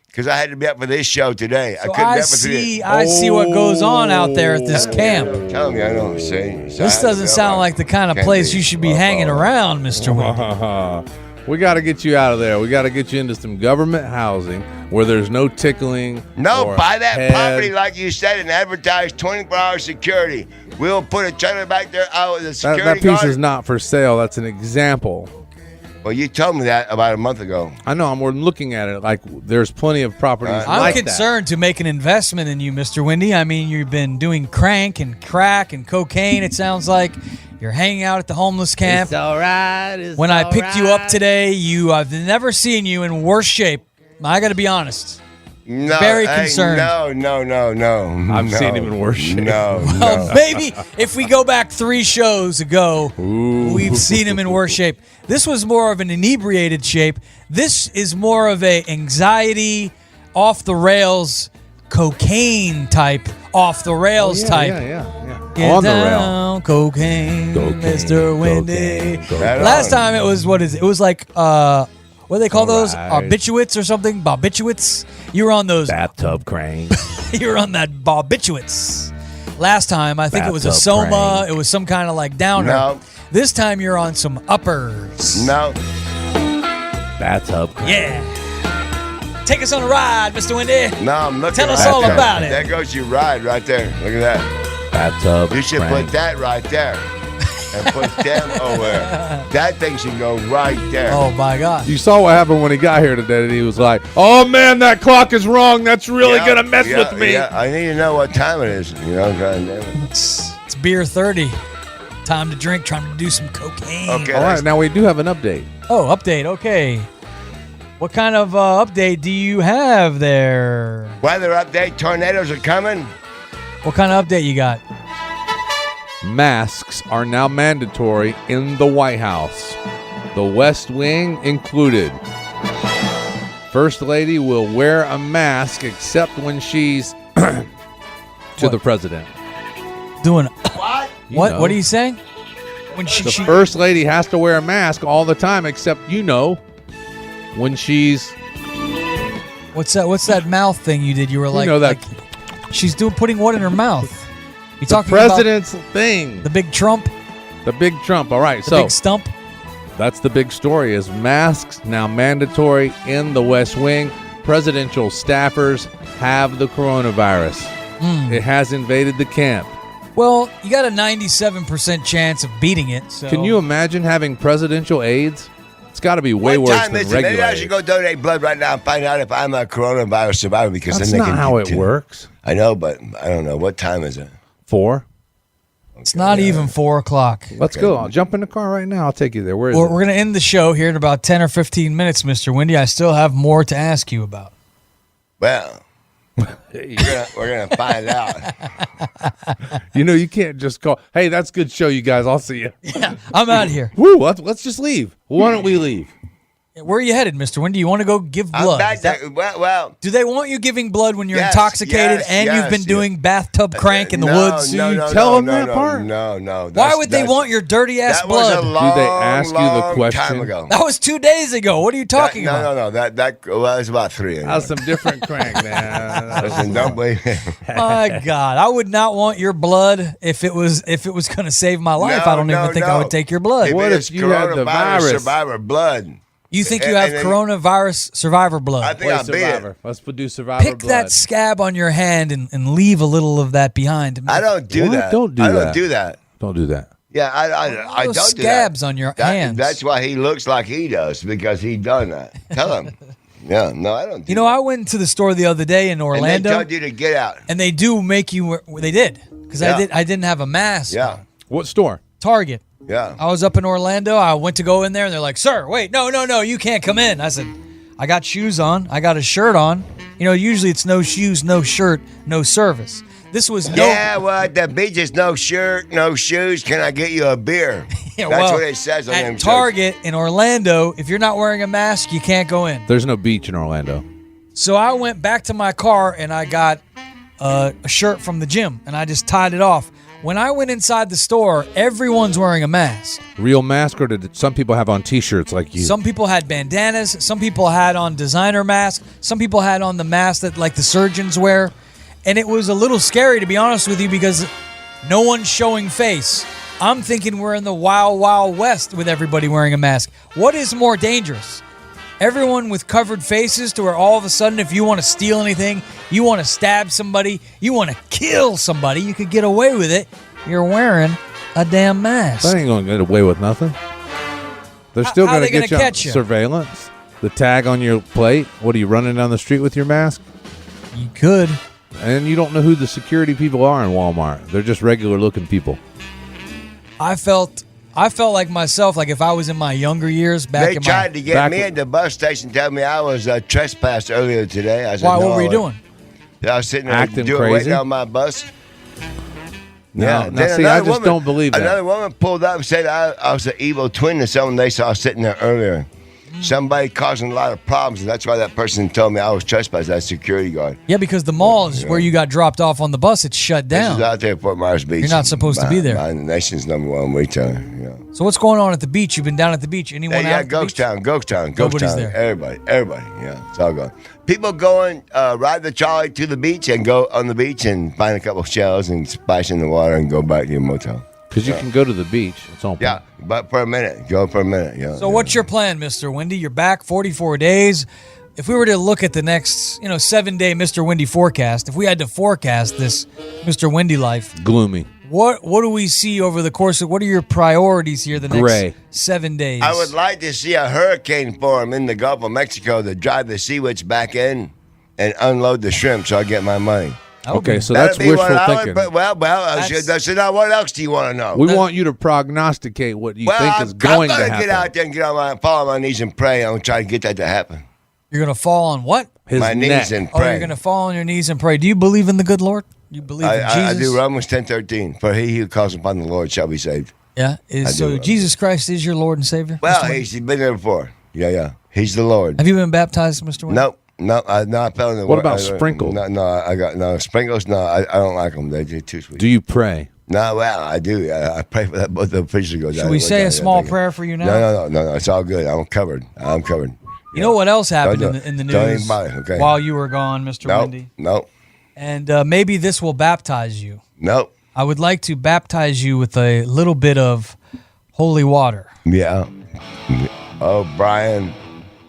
Because I had to be up for this show today. I So couldn't I be up for 3 days. see. I see what goes on out there at this camp. Tell me I don't see. This doesn't sound like the kind of place you should be hanging around, Mr. Windy. We got to get you out of there. We got to get you into some government housing where there's no tickling. No, or buy that head. property like you said and advertise 24-hour security. We'll put a trailer back there out with the That security piece guard. is not for sale. That's an example. Well, you told me that about a month ago. I know. I'm looking at it like there's plenty of properties I'm like concerned to make an investment in you, Mr. Wendy. I mean, you've been doing crank and crack and cocaine. It sounds like you're hanging out at the homeless camp. It's all right. When I picked you up today, I've never seen you in worse shape. I got to be honest. No, Very concerned. No. I've seen him in worse shape. No, Well, maybe if we go back 3 shows ago, we've seen him in worse shape. This was more of an inebriated shape. This is more of a anxiety, off the rails, cocaine type, off the rails type. Yeah. Get On the rail. down, cocaine, Mr. Wendy. Cocaine. Last time it was, it was like, what do they call those? Alright. Barbiturates or something? Barbiturates? You were on those. Bathtub crank. You were on that barbiturates. Last time, I think it was a Bathtub soma. crank. It was some kind of like downer. No. This time you're on some uppers. No. Bathtub crank. Yeah. Take us on a ride, Mr. Wendy. No, I'm looking. Tell us right all there. about it. There goes your ride right there. Look at that. Bathtub You should crank. put that right there. And put them over there. That thing should go right there. Oh, my God. You saw what happened when he got here today, and he was like, "Oh man, that clock is wrong. That's really Yeah, gonna mess yeah, with me." Yeah, I need to know what time it is. You know, God damn it. It's beer 30. Time to drink, trying to do some cocaine. Okay. All right, now we do have an update. Oh, update. Okay. What kind of update do you have there? Weather update. Tornadoes are coming. What kind of update you got? Masks are now mandatory in the White House, the West Wing included. First Lady will wear a mask except when she's to What? the president. Doing What? You what? know. What are you saying? When she, The First Lady has to wear a mask all the time except, when she's, what's that? What's that mouth thing you did? You were like, know that like she's putting what in her mouth? You the talking president's thing. about the big Trump, The big Trump. All right, the so big stump? that's the big story is masks now mandatory in the West Wing. Presidential staffers have the coronavirus. It has invaded the camp. Well, you got a 97% chance of beating it. So Can you imagine having presidential aides? It's got to be way What worse time than is it? Maybe regular I should AIDS. go donate blood right now and find out if I'm a coronavirus survivor because That's then they not can how it too. works. I know, but I don't know. What time is it? 4. it's not even 4 o'clock. Let's go. I'll jump in the car right now. I'll take you there. Where is We're it? going to end the show here in about 10 or 15 minutes, Mr. Wendy. I still have more to ask you about. Well, we're gonna find out. You can't just call. Hey, that's a good show, you guys. I'll see you. I'm out of here. Woo, let's just leave. Why don't we leave? Where are you headed, Mr. Wendy? You want to go give I'm blood? back Is that- there. Well, do they want you giving blood when you're Yes, intoxicated yes, and you've been yes, doing bathtub crank in the no, woods? No, no, tell no, them no, that no, part? No. Why That's- would they that's- want your dirty ass That was blood? a long, they ask you the long question? time ago. That was 2 days ago. What are you talking about? No. That well, it's about 3. Anyway. That's some different crank, man. Listen, don't wait. My God, I would not want your blood if it was going to save my life. I don't even think I would take your blood. What it's if you had the coronavirus virus? survivor blood? You think you have and then- coronavirus survivor blood? I think Play I'll beat Survivor. it. Let's do Survivor Pick blood. that scab on your hand and leave a little of that behind. I don't do What? that. Don't do I that. don't do that. Don't do that. Yeah, I Those don't do that. scabs on your hands. That's why he looks like he does because he done that. Tell him. Yeah, no, I don't. Do You know, that. I went to the store the other day in And Orlando, they told you to get out. and they do make you. They did because Yeah. I didn't have a mask. Yeah, What store? Target. yeah. I was up in Orlando. I went to go in there, and they're like, "Sir, wait, no, you can't come in." I said, "I got shoes on. I got a shirt on. Usually it's no shoes, no shirt, no service. This was no." Yeah, well, at the beach is no shirt, no shoes. Can I get you a beer? Yeah, That's well, what it says on them at shirts. Target in Orlando, if you're not wearing a mask, you can't go in. There's no beach in Orlando. So I went back to my car and I got a shirt from the gym and I just tied it off. When I went inside the store, everyone's wearing a mask. Real mask, or did some people have on T-shirts like you? Some people had bandanas. Some people had on designer masks. Some people had on the mask that like the surgeons wear. And it was a little scary, to be honest with you, because no one's showing face. I'm thinking we're in the wild, wild west with everybody wearing a mask. What is more dangerous? Everyone with covered faces to where all of a sudden if you want to steal anything, you want to stab somebody, you want to kill somebody, you could get away with it. You're wearing a damn mask. That ain't going to get away with nothing. They're still How are going they to gonna get you on catch you? surveillance. The tag on your plate. What are you running down the street with your mask? You could. And you don't know who the security people are in Walmart. They're just regular looking people. I felt like myself, like if I was in my younger years back They in tried to get back me when- at the bus station, tell me I was trespassed earlier today. I said, Why? no, What were you doing? I was sitting there Acting waiting crazy? on my bus. No, Then now see, another I just don't believe that. Another woman pulled up and said I was an evil twin to someone they saw sitting there earlier. Somebody causing a lot of problems, and that's why that person told me I was trespassed. That security guard. Yeah, because the mall is where you got dropped off on the bus. It's shut This down. is out there at Fort Myers Beach. You're not supposed to be there. By the nation's #1 retailer. Yeah. So what's going on at the beach? You've been down at the beach. Anyone out at the Ghost beach? Town, Ghost Town. Nobody's there. Everybody. Yeah, it's all gone. People going, ride the trolley to the beach and go on the beach and find a couple of shells and splash in the water and go back to your motel. Because you can go to the beach. It's all Yeah, but for a minute. Go for a minute. Yeah. So what's your plan, Mr. Windy? You're back 44 days. If we were to look at the next, 7-day Mr. Windy forecast, if we had to forecast this Mr. Windy life, gloomy. what do we see over the course of, what are your priorities here the next Gray. 7 days? I would like to see a hurricane form in the Gulf of Mexico to drive the sea witch back in and unload the shrimp so I get my money. Okay, so That'd that's be what wishful I would- thinking. But, so now what else do you want to know? We want you to prognosticate what you think is going to I'm happen. get out there and fall on my knees and pray. I'm trying to get that to happen. You're going to fall on what? His my neck. knees and Oh, pray. you're going to fall on your knees and pray. Do you believe in the good Lord? You believe in Jesus? I do. Romans 10:13. For he who calls upon the Lord shall be saved. Yeah. So do. Jesus Christ is your Lord and Savior? Well, Mr. Windy? he's been there before. Yeah. He's the Lord. Have you been baptized, Mr. Windy? Nope. No, I fell in the What about sprinkles? No, I got no sprinkles. No, I don't like them. They're too sweet. Do you pray? No, well, I do. I pray for that. Both the fishes go down. Should we say a small prayer for you now? No. It's all good. I'm covered. You know what else happened Don't in the don't news even bother, okay? while you were gone, Mr. Windy? Nope. And maybe this will baptize you. Nope. I would like to baptize you with a little bit of holy water. Yeah. Oh, Brian.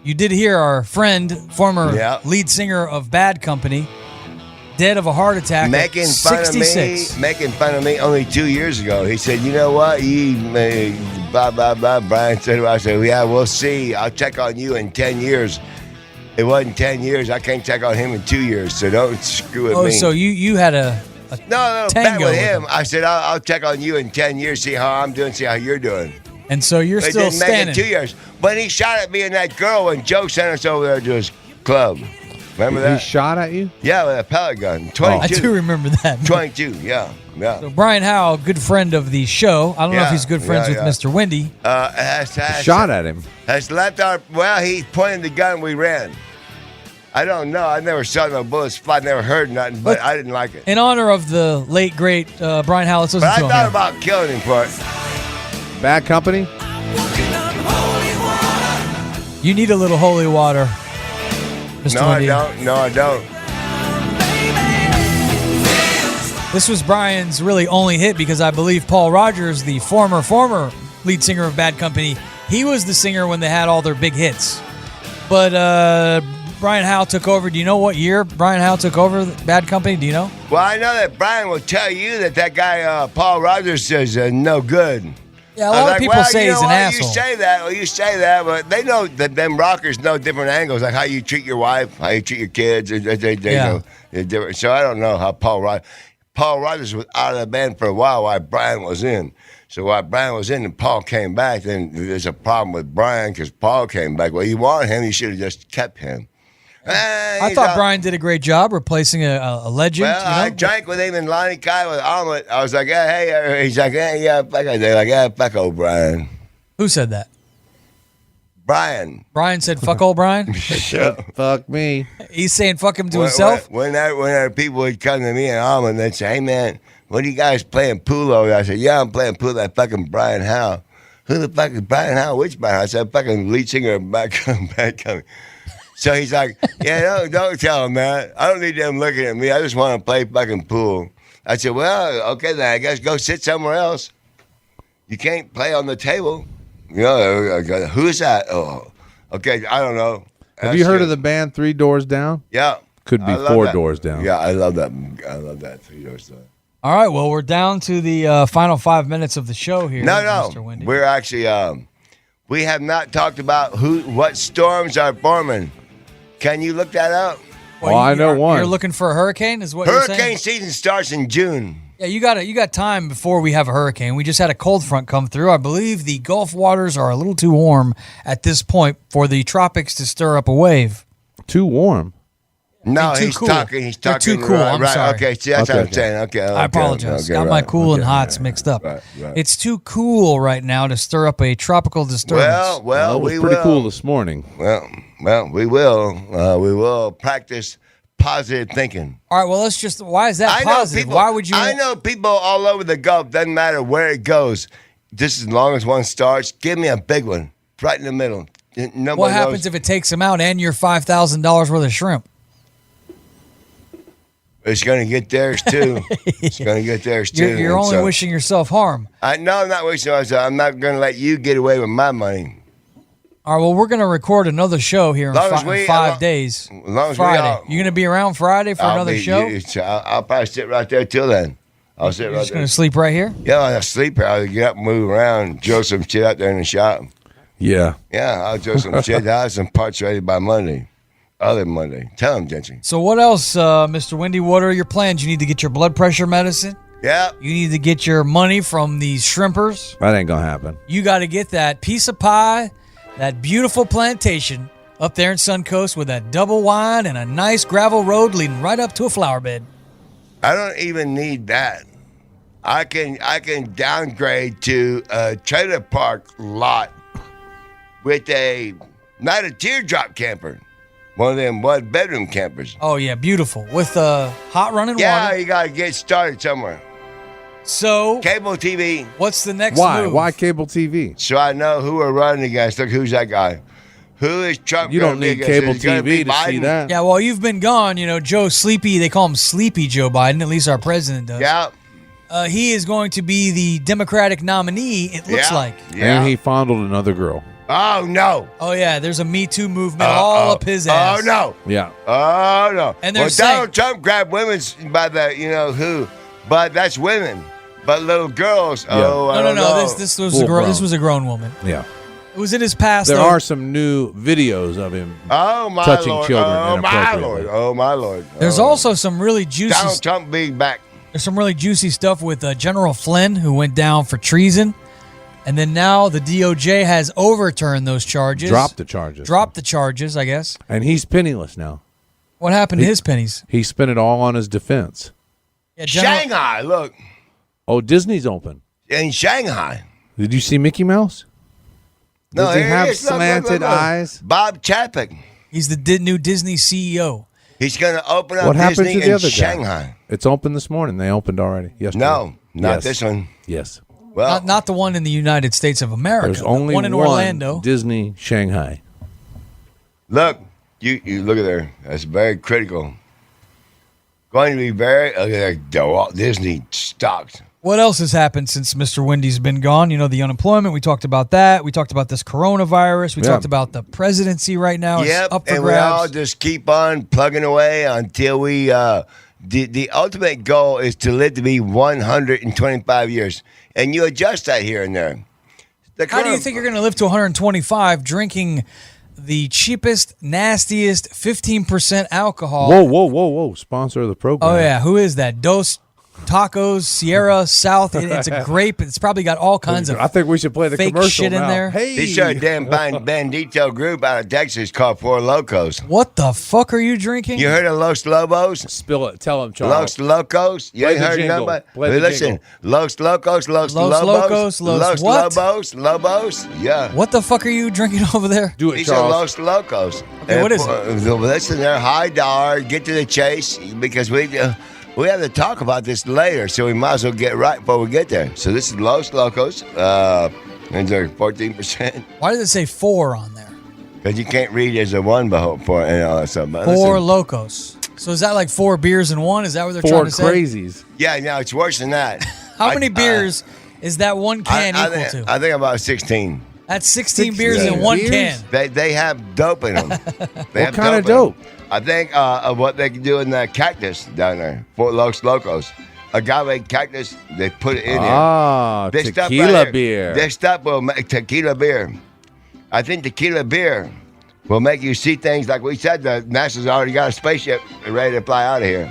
You did hear our friend, former Yeah. lead singer of Bad Company, dead of a heart attack Making at fun 66. making fun of me only 2 years ago. He said, "You know what? Blah blah blah." Brian said, "I said, yeah, we'll see. I'll check on you in 10 years." It wasn't 10 years. I can't check on him in 2 years. So don't screw with Oh, me. so you had a no, bet tango with with him. him. I said, I'll check on you in 10 years, see how I'm doing, see how you're doing. and so you're It still didn't make it standing. 2 years. When he shot at me and that girl when Joe sent us over there to his club. Remember He that? shot at you? Yeah, with a pellet gun. I 22. do remember that. 22, yeah. So Brian Howe, good friend of the show. I don't know if Yeah, he's good friends yeah, with Mr. Windy. Shot at him. Has left he pointed the gun, we ran. I don't know. I never saw no bullets fly, never heard nothing, but I didn't like it. In honor of the late, great Brian Howe, let's listen But I to him. thought here. about killing him for it. Bad company? You need a little holy water, Mr. No, Windy. I don't. No, I don't. This was Brian's really only hit because I believe Paul Rogers, the former lead singer of Bad Company, he was the singer when they had all their big hits. But Brian Howe took over. Do you know what year Brian Howe took over Bad Company? Do you know? Well, I know that Brian will tell you that guy, Paul Rogers, is no good. Yeah, a I was lot of people say he's an asshole. You say that, but they know that them rockers know different angles, like how you treat your wife, how you treat your kids. They know they're different. So I don't know how Paul Rogers was out of the band for a while Brian was in. So while Brian was in and Paul came back, then there's a problem with Brian because Paul came back. Well, you want him, you should have just kept him. I thought Brian did a great job replacing a legend. Well, I drank with him and Lonnie Kai with omelet. I was like, hey, he's like, yeah, fuck it. They're like, yeah, fuck old Brian. Who said that? Brian. Brian said, fuck old Brian? Fuck me. He's saying fuck him to himself? When people would come to me and omelet, they'd say, hey, man, what are you guys playing pool over there? I said, yeah, I'm playing pool with that fucking Brian Howe. Who the fuck is Brian Howe? Which Brian Howe? I said, fucking lead singer of Bad Company. So he's like, yeah, don't tell him that. I don't need them looking at me. I just want to play fucking pool. I said, well, okay, then I guess go sit somewhere else. You can't play on the table. You know, who's that? Oh, okay, I don't know. Have you heard of the band 3 Doors Down? Yeah. Could be I love 4 that. Doors Down. Yeah, I love that. I love that 3 Doors Down. All right, well, we're down to the final 5 minutes of the show here. No, Mr. Windy. we're actually we have not talked about what storms are forming. Can you look that up? Well, I know one. You're looking for a hurricane, is what you're saying? Hurricane season starts in June. Yeah, you got time before we have a hurricane. We just had a cold front come through. I believe the Gulf waters are a little too warm at this point for the tropics to stir up a wave. Too warm. No, Too he's cool. talking. He's They're talking. too cool. Right, I'm right. sorry. Okay, see, that's what I'm Okay. saying. Okay, I apologize. Got my cool and hots mixed up. Right. It's too cool right now to stir up a tropical disturbance. Well, It was we pretty will. cool this morning. Well, we will. We will practice positive thinking. All right, well, let's just. Why is that I know positive? people. Why would you? I know people all over the Gulf. Doesn't matter where it goes. Just as long as one starts, give me a big one right in the middle. Nobody What happens knows. if it takes them out and your $5,000 worth of shrimp? It's going to get theirs too. It's going to get theirs too. You're And only so- wishing yourself harm. I'm not wishing myself. I'm not going to let you get away with my money. All right, well, we're going to record another show here in Long as 5 days. As long as Friday. we all, You going to be around Friday for another show? I'll probably sit right there till then. I'll sit You're right just there. going to sleep right here? Yeah, I'll sleep here. I'll get up and move around, drill some shit out there in the shop. Yeah. Yeah, I'll drill some shit. I'll have some parts ready by Monday. Other Monday. Tell him, Gentry. So what else, Mr. Windy? What are your plans? You need to get your blood pressure medicine. Yeah. You need to get your money from these shrimpers. That ain't going to happen. You got to get that piece of pie, that beautiful plantation up there in Suncoast with that double wine and a nice gravel road leading right up to a flower bed. I don't even need that. I can downgrade to a trailer park lot with not a teardrop camper. One of them one-bedroom campers. Oh, yeah, beautiful. With hot running Yeah, water. you got to get started somewhere. So, Cable TV, what's the next Why? move? Why cable TV? so I know who we're running against. Look, who's that guy? Who is Trump? You gonna don't be need against? cable Is it gonna be TV to see Biden? that. Yeah, while you've been gone, Joe Sleepy, they call him Sleepy Joe Biden, at least our president does. Yeah. He is going to be the Democratic nominee, it looks Yeah. like. Yeah. And he fondled another girl. Oh, no. Oh, yeah, there's a Me Too movement all up his ass. Oh, no. Yeah. Oh, no. And they're well, saying- Donald Trump grabbed women's by the, who. But that's women. But little girls, I No, don't know. this was Full grown. this was a grown woman. Yeah. It was in his past, There though. are some new videos of him. Oh, my touching Lord. children Oh, my inappropriately. Lord. Oh, my Lord. There's Oh. also some really juicy Donald Trump being back. There's some really juicy stuff with General Flynn, who went down for treason. And then now the DOJ has overturned those charges. Dropped the charges. Dropped the charges, I guess. And he's penniless now. What happened to his pennies? He spent it all on his defense. Yeah, Shanghai, look. Oh, Disney's open. In Shanghai. Did you see Mickey Mouse? No, Does he here have is. Look, slanted look. eyes? Bob Chapek. He's the new Disney CEO. He's going to open up What happened Disney to the in other guy? Shanghai. It's open this morning. They opened already yesterday. No, not Yes. this one. Yes. Well, Not the one in the United States of America. There's the only one in Orlando. Disney Shanghai. look, you look at there. That's very critical. Going to be very the Walt Disney stocks. What else has happened since Mr. Wendy's been gone? The unemployment. We talked about that. We talked about this coronavirus. We Yeah. talked about the presidency right now. It's Yep, up for and we all grabs. just keep on plugging away until we. The ultimate goal is to live to be 125 years, and you adjust that here and there. How do you think you're going to live to 125 drinking the cheapest, nastiest 15% alcohol? Whoa. Sponsor of the program. Oh, yeah. Who is that? Dos Tacos, Sierra South. It's a grape. It's probably got all kinds of I think we should play the fake commercial shit in now. there. Hey. They started a damn bandito group out of Texas called Four Locos. What the fuck are you drinking? You heard of Los Lobos? Spill it. Tell him, Charles. Los Locos? You Play ain't the heard jingle. nobody? Play the Listen, jingle. Los Locos, Los Los Lobos. Locos, Los what? Lobos. Yeah. What the fuck are you drinking over there? Do it, These are Charles. Los Locos. Okay, what is Listen, they're high dollar. Get to the chase because we have to talk about this later, so we might as well get right before we get there. So this is Los Locos. And they're 14%. Why does it say 4 on there? Because you can't read as a one before and all that stuff. But 4 listen, Locos. So is that like 4 beers in one? Is that what they're 4 trying to say? crazies. yeah, no, it's worse than that. How many beers is that one can I equal think, to? I think about 16. That's 16 beers 16 in one beers? can. They have dope in them. What kind of dope? I think of what they can do in that cactus down there, Fort Los Locos. Agave cactus, they put it in here. Ah, This stuff tequila right here, beer. This stuff will make tequila beer. I think tequila beer will make you see things like we said. The NASA's already got a spaceship ready to fly out of here.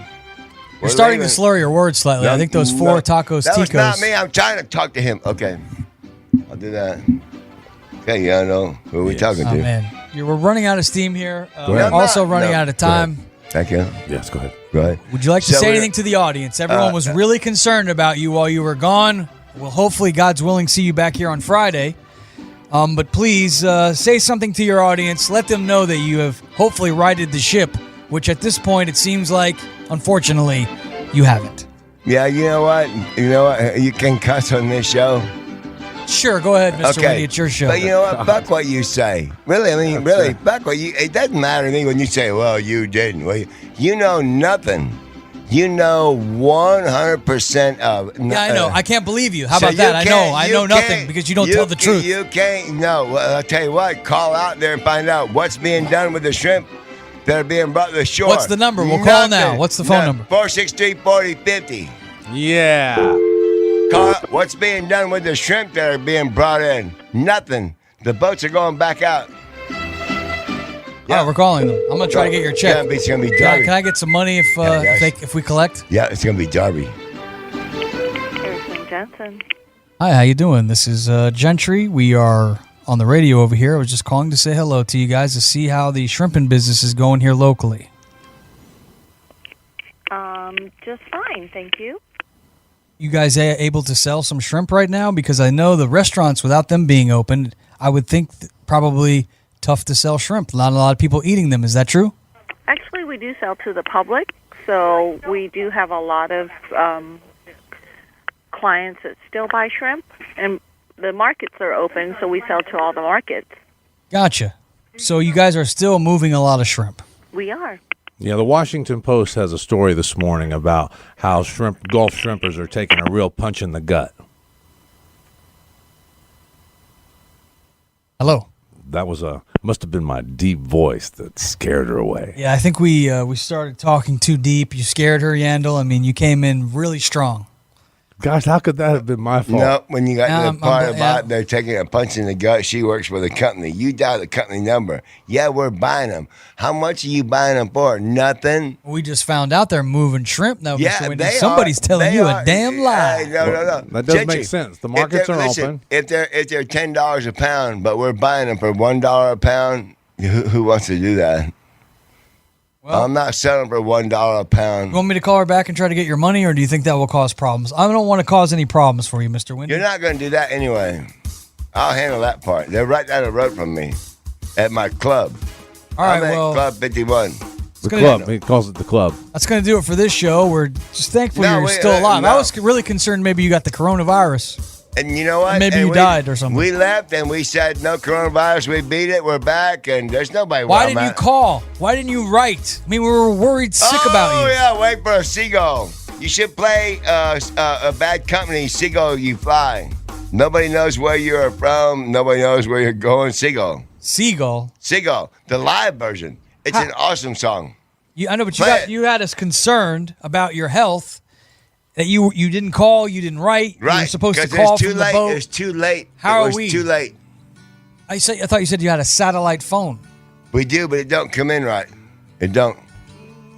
You're starting to slur your words slightly. I think those four tacos That was ticos. not me. I'm trying to talk to him. Okay. I'll do that. Okay, yeah, I know. Who are we talking Oh, to? man. We're running out of steam here. We're ahead. also No, running no, out of go ahead. time. Thank you. Yes, go ahead. Go ahead. Would you like to So say we're- anything to the audience? Everyone was really concerned about you while you were gone. We'll hopefully, God's willing, see you back here on Friday. But please say something to your audience. Let them know that you have hopefully righted the ship, which at this point it seems like, unfortunately, you haven't. Yeah, you know what? You can cuss on this show. Sure, go ahead, Mr. Okay. Winnie. It's your show. But you know what? Fuck what you say. Really, I mean, really, fuck what you... It doesn't matter to me when you say, well, you didn't. Well, you know nothing. You know 100% of... Yeah, I know. I can't believe you. How So about that? you I know you nothing can't- because you don't tell the truth. You can't... No, well, I'll tell you what. Call out there and find out what's being done with the shrimp that are being brought to the shore. What's the number? We'll call now. What's the phone number? 463-4050. Yeah. Call what's being done with the shrimp that are being brought in? Nothing. The boats are going back out. All right, we're calling them. I'm going to try to get your check. It's gonna be Can Darby. I get some money if yes. if we collect? Yeah, it's gonna be Darby. Harrison Johnson. Hi, how you doing? This is Gentry. We are on the radio over here. I was just calling to say hello to you guys to see how the shrimping business is going here locally. Just fine, thank you. You guys able to sell some shrimp right now? Because I know the restaurants, without them being open, I would think probably tough to sell shrimp. Not a lot of people eating them. Is that true? Actually, we do sell to the public, so we do have a lot of clients that still buy shrimp, and the markets are open, so we sell to all the markets. Gotcha. So you guys are still moving a lot of shrimp. We are. Yeah, the Washington Post has a story this morning about how Gulf shrimpers are taking a real punch in the gut. Hello. That must have been my deep voice that scared her away. Yeah, I think we started talking too deep. You scared her, Yandel. I mean, you came in really strong. Gosh, how could that have been my fault? No, when you got to Yeah, the part I'm- about yeah. they're taking a punch in the gut, she works for the company. You dial the company number. Yeah, we're buying them. How much are you buying them for? Nothing. We just found out they're moving shrimp now. Yeah, Mr. Windy. they Somebody's are. telling They you are. a damn lie. Hey, no. That does Gentry, make sense. The if markets they're- are listen, open. If they're $10 a pound, but we're buying them for $1 a pound, who wants to do that? Well, I'm not selling for $1 a pound. you want me to call her back and try to get your money, or do you think that will cause problems? I don't want to cause any problems for you, Mr. Windy. You're not going to do that anyway. I'll handle that part. They're right down the road from me at my club. All right, I'm at well, Club 51. The gonna- club. He calls it the club. that's going to do it for this show. We're just thankful No, you're wait, still alive. no. I was really concerned maybe you got the coronavirus. And you know what? Maybe And you died or something. We left and we said, no coronavirus. We beat it. We're back. And there's nobody Why where didn't I'm you at. call? Why didn't you write? I mean, we were worried sick about Oh, you. yeah. Wait for a seagull. You should play a bad company, Seagull You Fly. Nobody knows where you're from. Nobody knows where you're going. Seagull. Seagull. Seagull. The live version. It's an awesome song. I know, but Play it. you had us concerned about your health. That you didn't call, you didn't write. You were Right. supposed to 'cause call it's too from late. the boat. It's too late. How it are was we? too late. I thought you said you had a satellite phone. We do, but it don't come in right. It don't.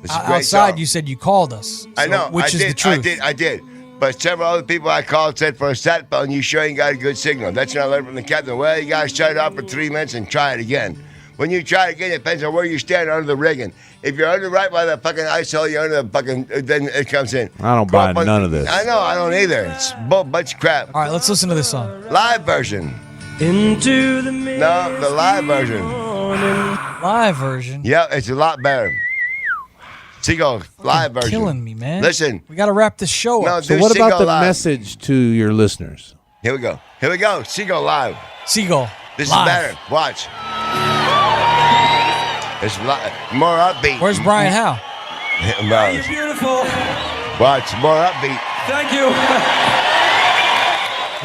It's a great Outside, song. you said you called us. I So, know. which I is did, the truth. I did. But several other people I called said for a sat phone, you sure ain't got a good signal. That's what I learned from the captain. Well, you got to shut it off for 3 minutes and try it again. When you try it again, it depends on where you stand under the rigging. If you're under right by the fucking ice hole, you're under the fucking, then it comes in. I don't buy none of this. I know, I don't either. It's a bunch of crap. All right, let's listen to this song. Live version. Into the No, the live version. Live version. Yeah, it's a lot better. Seagull, live version. Killing me, man. Listen. We got to wrap this show No, up. So do what about Seagull the live. message to your listeners? Here we go. Here we go. Seagull live. Seagull. This live. is better. Watch. It's more upbeat. Where's Brian Howe? You're beautiful. Watch, more upbeat. Thank you.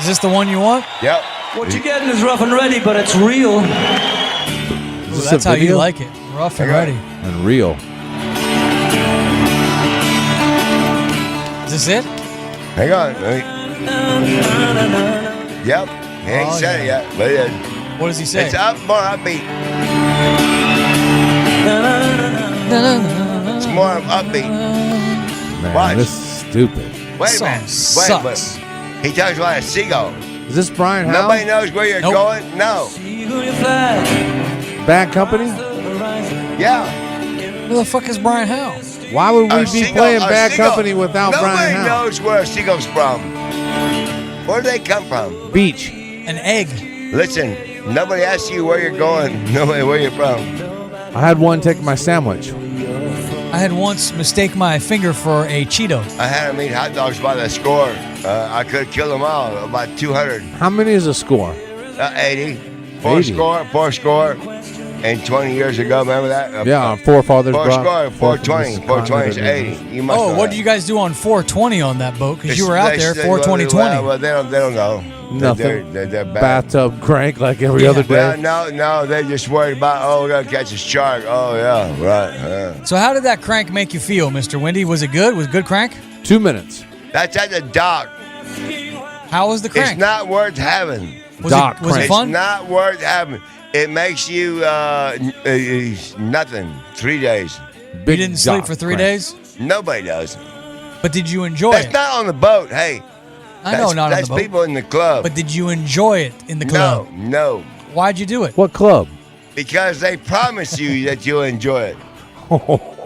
Is this the one you want? Yep. What you're getting is rough and ready, but it's real. Ooh, this that's a how you video? like it. Rough and Okay. ready. And real. Is this it? Hang on. Yep. He ain't Oh, said it yet, but it is. What does he say? It's up more upbeat. It's more upbeat. Man, Watch. this is stupid. Wait a Song minute. sucks. Wait. He talks about a seagull. Is this Brian Howe? Nobody knows where you're Nope. going. No. Bad Company? Yeah. Who the fuck is Brian Howe? Why would we A be seagull- playing a Bad seagull. Company without Brian Nobody Howe? knows where a seagull's from. Where do they come from? Beach. An egg. Listen, nobody asks you where you're going. Nobody where you're from. I had one take my sandwich. I had once mistake my finger for a Cheeto. I had them eat hot dogs by the score. I could have killed them all. About 200. How many is a score? 80. 80. Four score. And 20 years ago, remember that? Yeah, forefathers Four brought. score, 420. 420 is 80. You must know Oh, what that. did you guys do on 420 on that boat? Because you were out They- there they- 420-20. Well, they don't know. Nothing. They're bad. Bathtub crank like every other Well, day. no, they're just worried about, we're going to catch a shark. Oh, yeah, right. So how did that crank make you feel, Mr. Wendy? Was it good? Was it good crank? 2 minutes. That's at the dock. How was the crank? It's not worth having. was dock it, was it crank. fun? It's not worth having. It makes you nothing. 3 days. You Big didn't sleep dock for 3 crank. days? Nobody does. But did you enjoy That's it? not on the boat. Hey, I know, not on that's the boat. people in the club. But did you enjoy it in the club? No, Why'd you do it? What club? because they promise you that you'll enjoy it,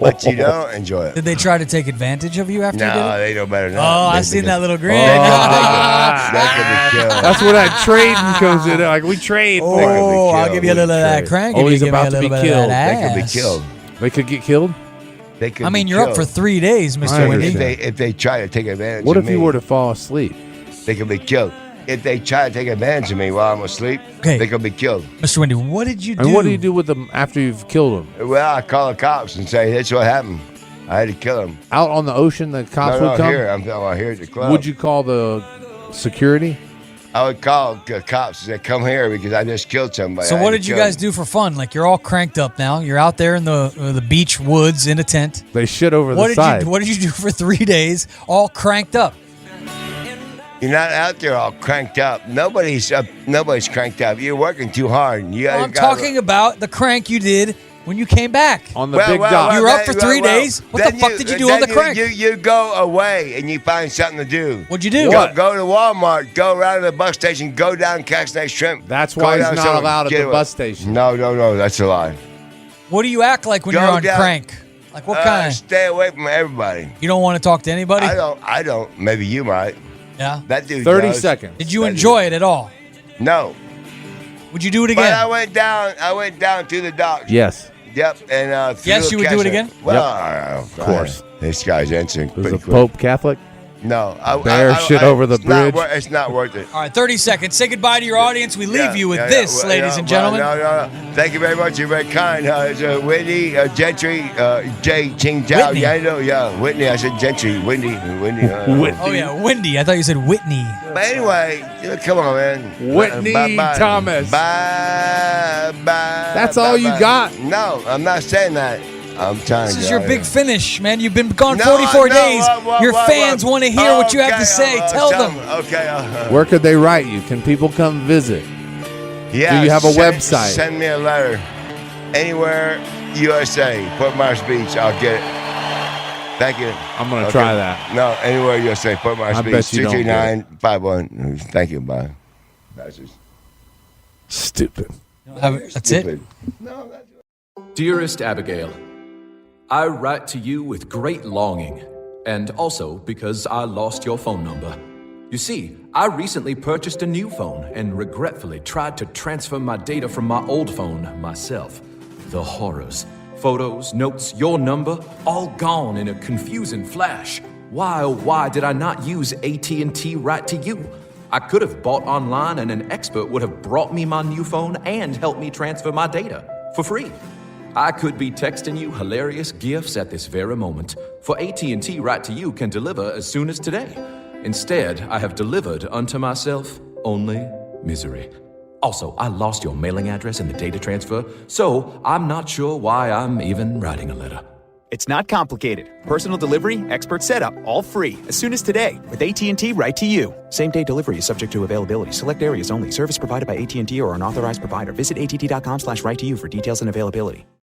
but you don't enjoy it. Did they try to take advantage of you after you did No, it? they know better than that. Oh, I They- seen they- that little grin. They could be killed. That's where that trading comes in. Like, we trade. Oh, They could be I'll killed. give you a little of that Trade. crank. Oh, if you he's give me about a to little be bit of killed. that They could be ass. killed. They could get killed? They could I mean, be you're up killed. for 3 days, Mr. I Wendy. understand. If they try to take advantage What of if me, you were to fall asleep? they could be killed. If they try to take advantage of me while I'm asleep, Okay. they could be killed. Mr. Wendy, what did you do? And what do you do with them after you've killed them? Well, I call the cops and say, that's what happened. I had to kill him. Out on the ocean, the cops No, would come? here. I'm talking about here at the club. Would you call the security? I would call the cops and say, come here because I just killed somebody. So I what had did to you kill guys him. do for fun? Like you're all cranked up now. You're out there in the beach woods in a tent. They shit over What the side. did you do for 3 days? All cranked up. You're not out there all cranked up. Nobody's cranked up. You're working too hard. You I'm talking about the crank you did when you came back. On the big dock. You were up for 3 days? What the fuck did you do on the crank? You go away and you find something to do. What'd you do? Go to Walmart. Go around to the bus station. Go down and catch that shrimp. That's Go why he's down not somewhere, allowed at get the away. bus station. No. That's a lie. What do you act like when Go you're on down. crank? Like what kind? Stay away from everybody. You don't want to talk to anybody? I don't. Maybe you might. Yeah. That dude 30 does. seconds. Did you That enjoy it at all? No. Would you do it But again? I went down to the docks. Yes. Yep. And Yes, you would do it again? Well, Of course. This guy's answering Was pretty the quick. Pope Catholic? No. Bear shit over the it's not bridge? It's not worth it. All right, 30 seconds. Say goodbye to your audience. We leave you with Yeah, this, well, ladies yeah, and gentlemen. No. Thank you very much. You're very kind. It's Whitney, Gentry, Jay Ching Jiao. Whitney. Yeah, I know. Yeah, Whitney. I said Gentry. Whitney. Whitney. Oh, yeah, Wendy. I thought you said Whitney. But anyway, come on, man. Whitney Bye-bye. Thomas. Bye. That's all you got? No, I'm not saying that. I'm trying This to is get your out of big here. finish, man. You've been gone No, 44 no, days. Your what? fans want to hear what you have to say. Tell them. Okay. Where could they write you? Can people come visit? Yeah. Do you have a website? Send me a letter. Anywhere, USA, Fort Myers Beach. I'll get it. Thank you. I'm going to try that. No, anywhere USA, Fort Myers I Beach. bet you don't get it. 23951. Thank you. Bye. Stupid. That's it. No, that's Dearest Abigail, I write to you with great longing, and also because I lost your phone number. You see, I recently purchased a new phone and regretfully tried to transfer my data from my old phone myself. The horrors. Photos, notes, your number, all gone in a confusing flash. Why, oh why did I not use AT&T Right to You? I could have bought online and an expert would have brought me my new phone and helped me transfer my data for free. I could be texting you hilarious gifts at this very moment, for AT&T Right to You can deliver as soon as today. Instead, I have delivered unto myself only misery. Also, I lost your mailing address in the data transfer, so I'm not sure why I'm even writing a letter. It's not complicated. Personal delivery, expert setup, all free. As soon as today with AT&T right to you. Same-day delivery is subject to availability. Select areas only. Service provided by AT&T or an authorized provider. Visit att.com/right to you for details and availability.